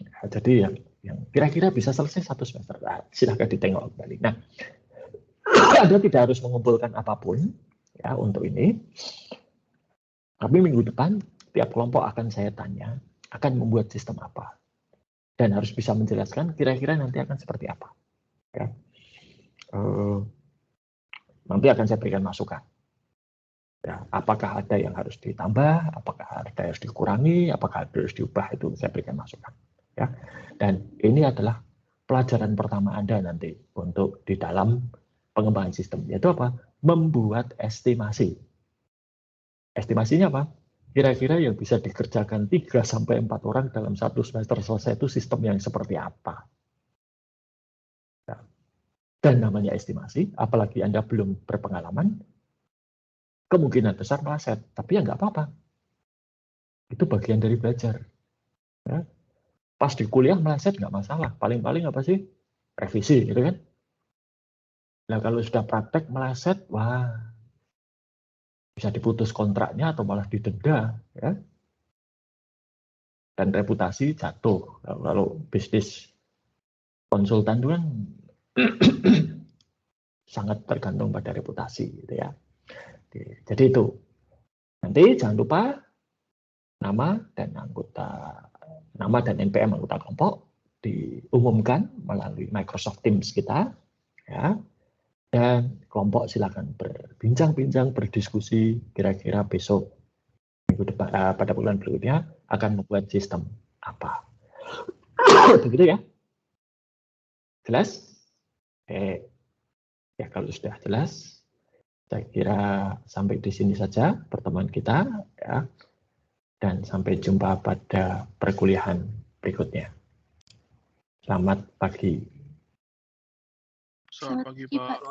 Nah, jadi yang kira-kira bisa selesai 1 semester, silahkan ditengok kembali. Nah, Anda tidak harus mengumpulkan apapun ya untuk ini. Tapi minggu depan tiap kelompok akan saya tanya akan membuat sistem apa dan harus bisa menjelaskan kira-kira nanti akan seperti apa. Ya. Nanti akan saya berikan masukan. Ya, apakah ada yang harus ditambah, apakah ada yang harus dikurangi, apakah ada yang harus diubah, itu saya berikan masukan. Ya. Dan ini adalah pelajaran pertama Anda nanti untuk di dalam pengembangan sistem, yaitu apa? Membuat estimasi. Estimasinya apa? Kira-kira yang bisa dikerjakan 3-4 orang dalam 1 semester selesai itu sistem yang seperti apa? Ya. Dan namanya estimasi, apalagi Anda belum berpengalaman, kemungkinan besar meleset, tapi ya nggak apa-apa. Itu bagian dari belajar. Ya. Pas di kuliah meleset nggak masalah, paling-paling apa sih? Revisi, gitu kan? Nah kalau sudah praktek meleset, wah, bisa diputus kontraknya atau malah didenda, ya. Dan reputasi jatuh. Kalau bisnis konsultan itu kan sangat tergantung pada reputasi, gitu ya. Jadi itu. Nanti jangan lupa nama dan NPM anggota kelompok diumumkan melalui Microsoft Teams kita, ya. Dan kelompok silakan berbincang-bincang, berdiskusi kira-kira besok minggu depan pada bulan berikutnya akan membuat sistem apa. Begitu ya. Jelas? Ya kalau sudah jelas, saya kira sampai di sini saja pertemuan kita, ya. Dan sampai jumpa pada perkuliahan berikutnya. Selamat pagi. Selamat pagi, Pak.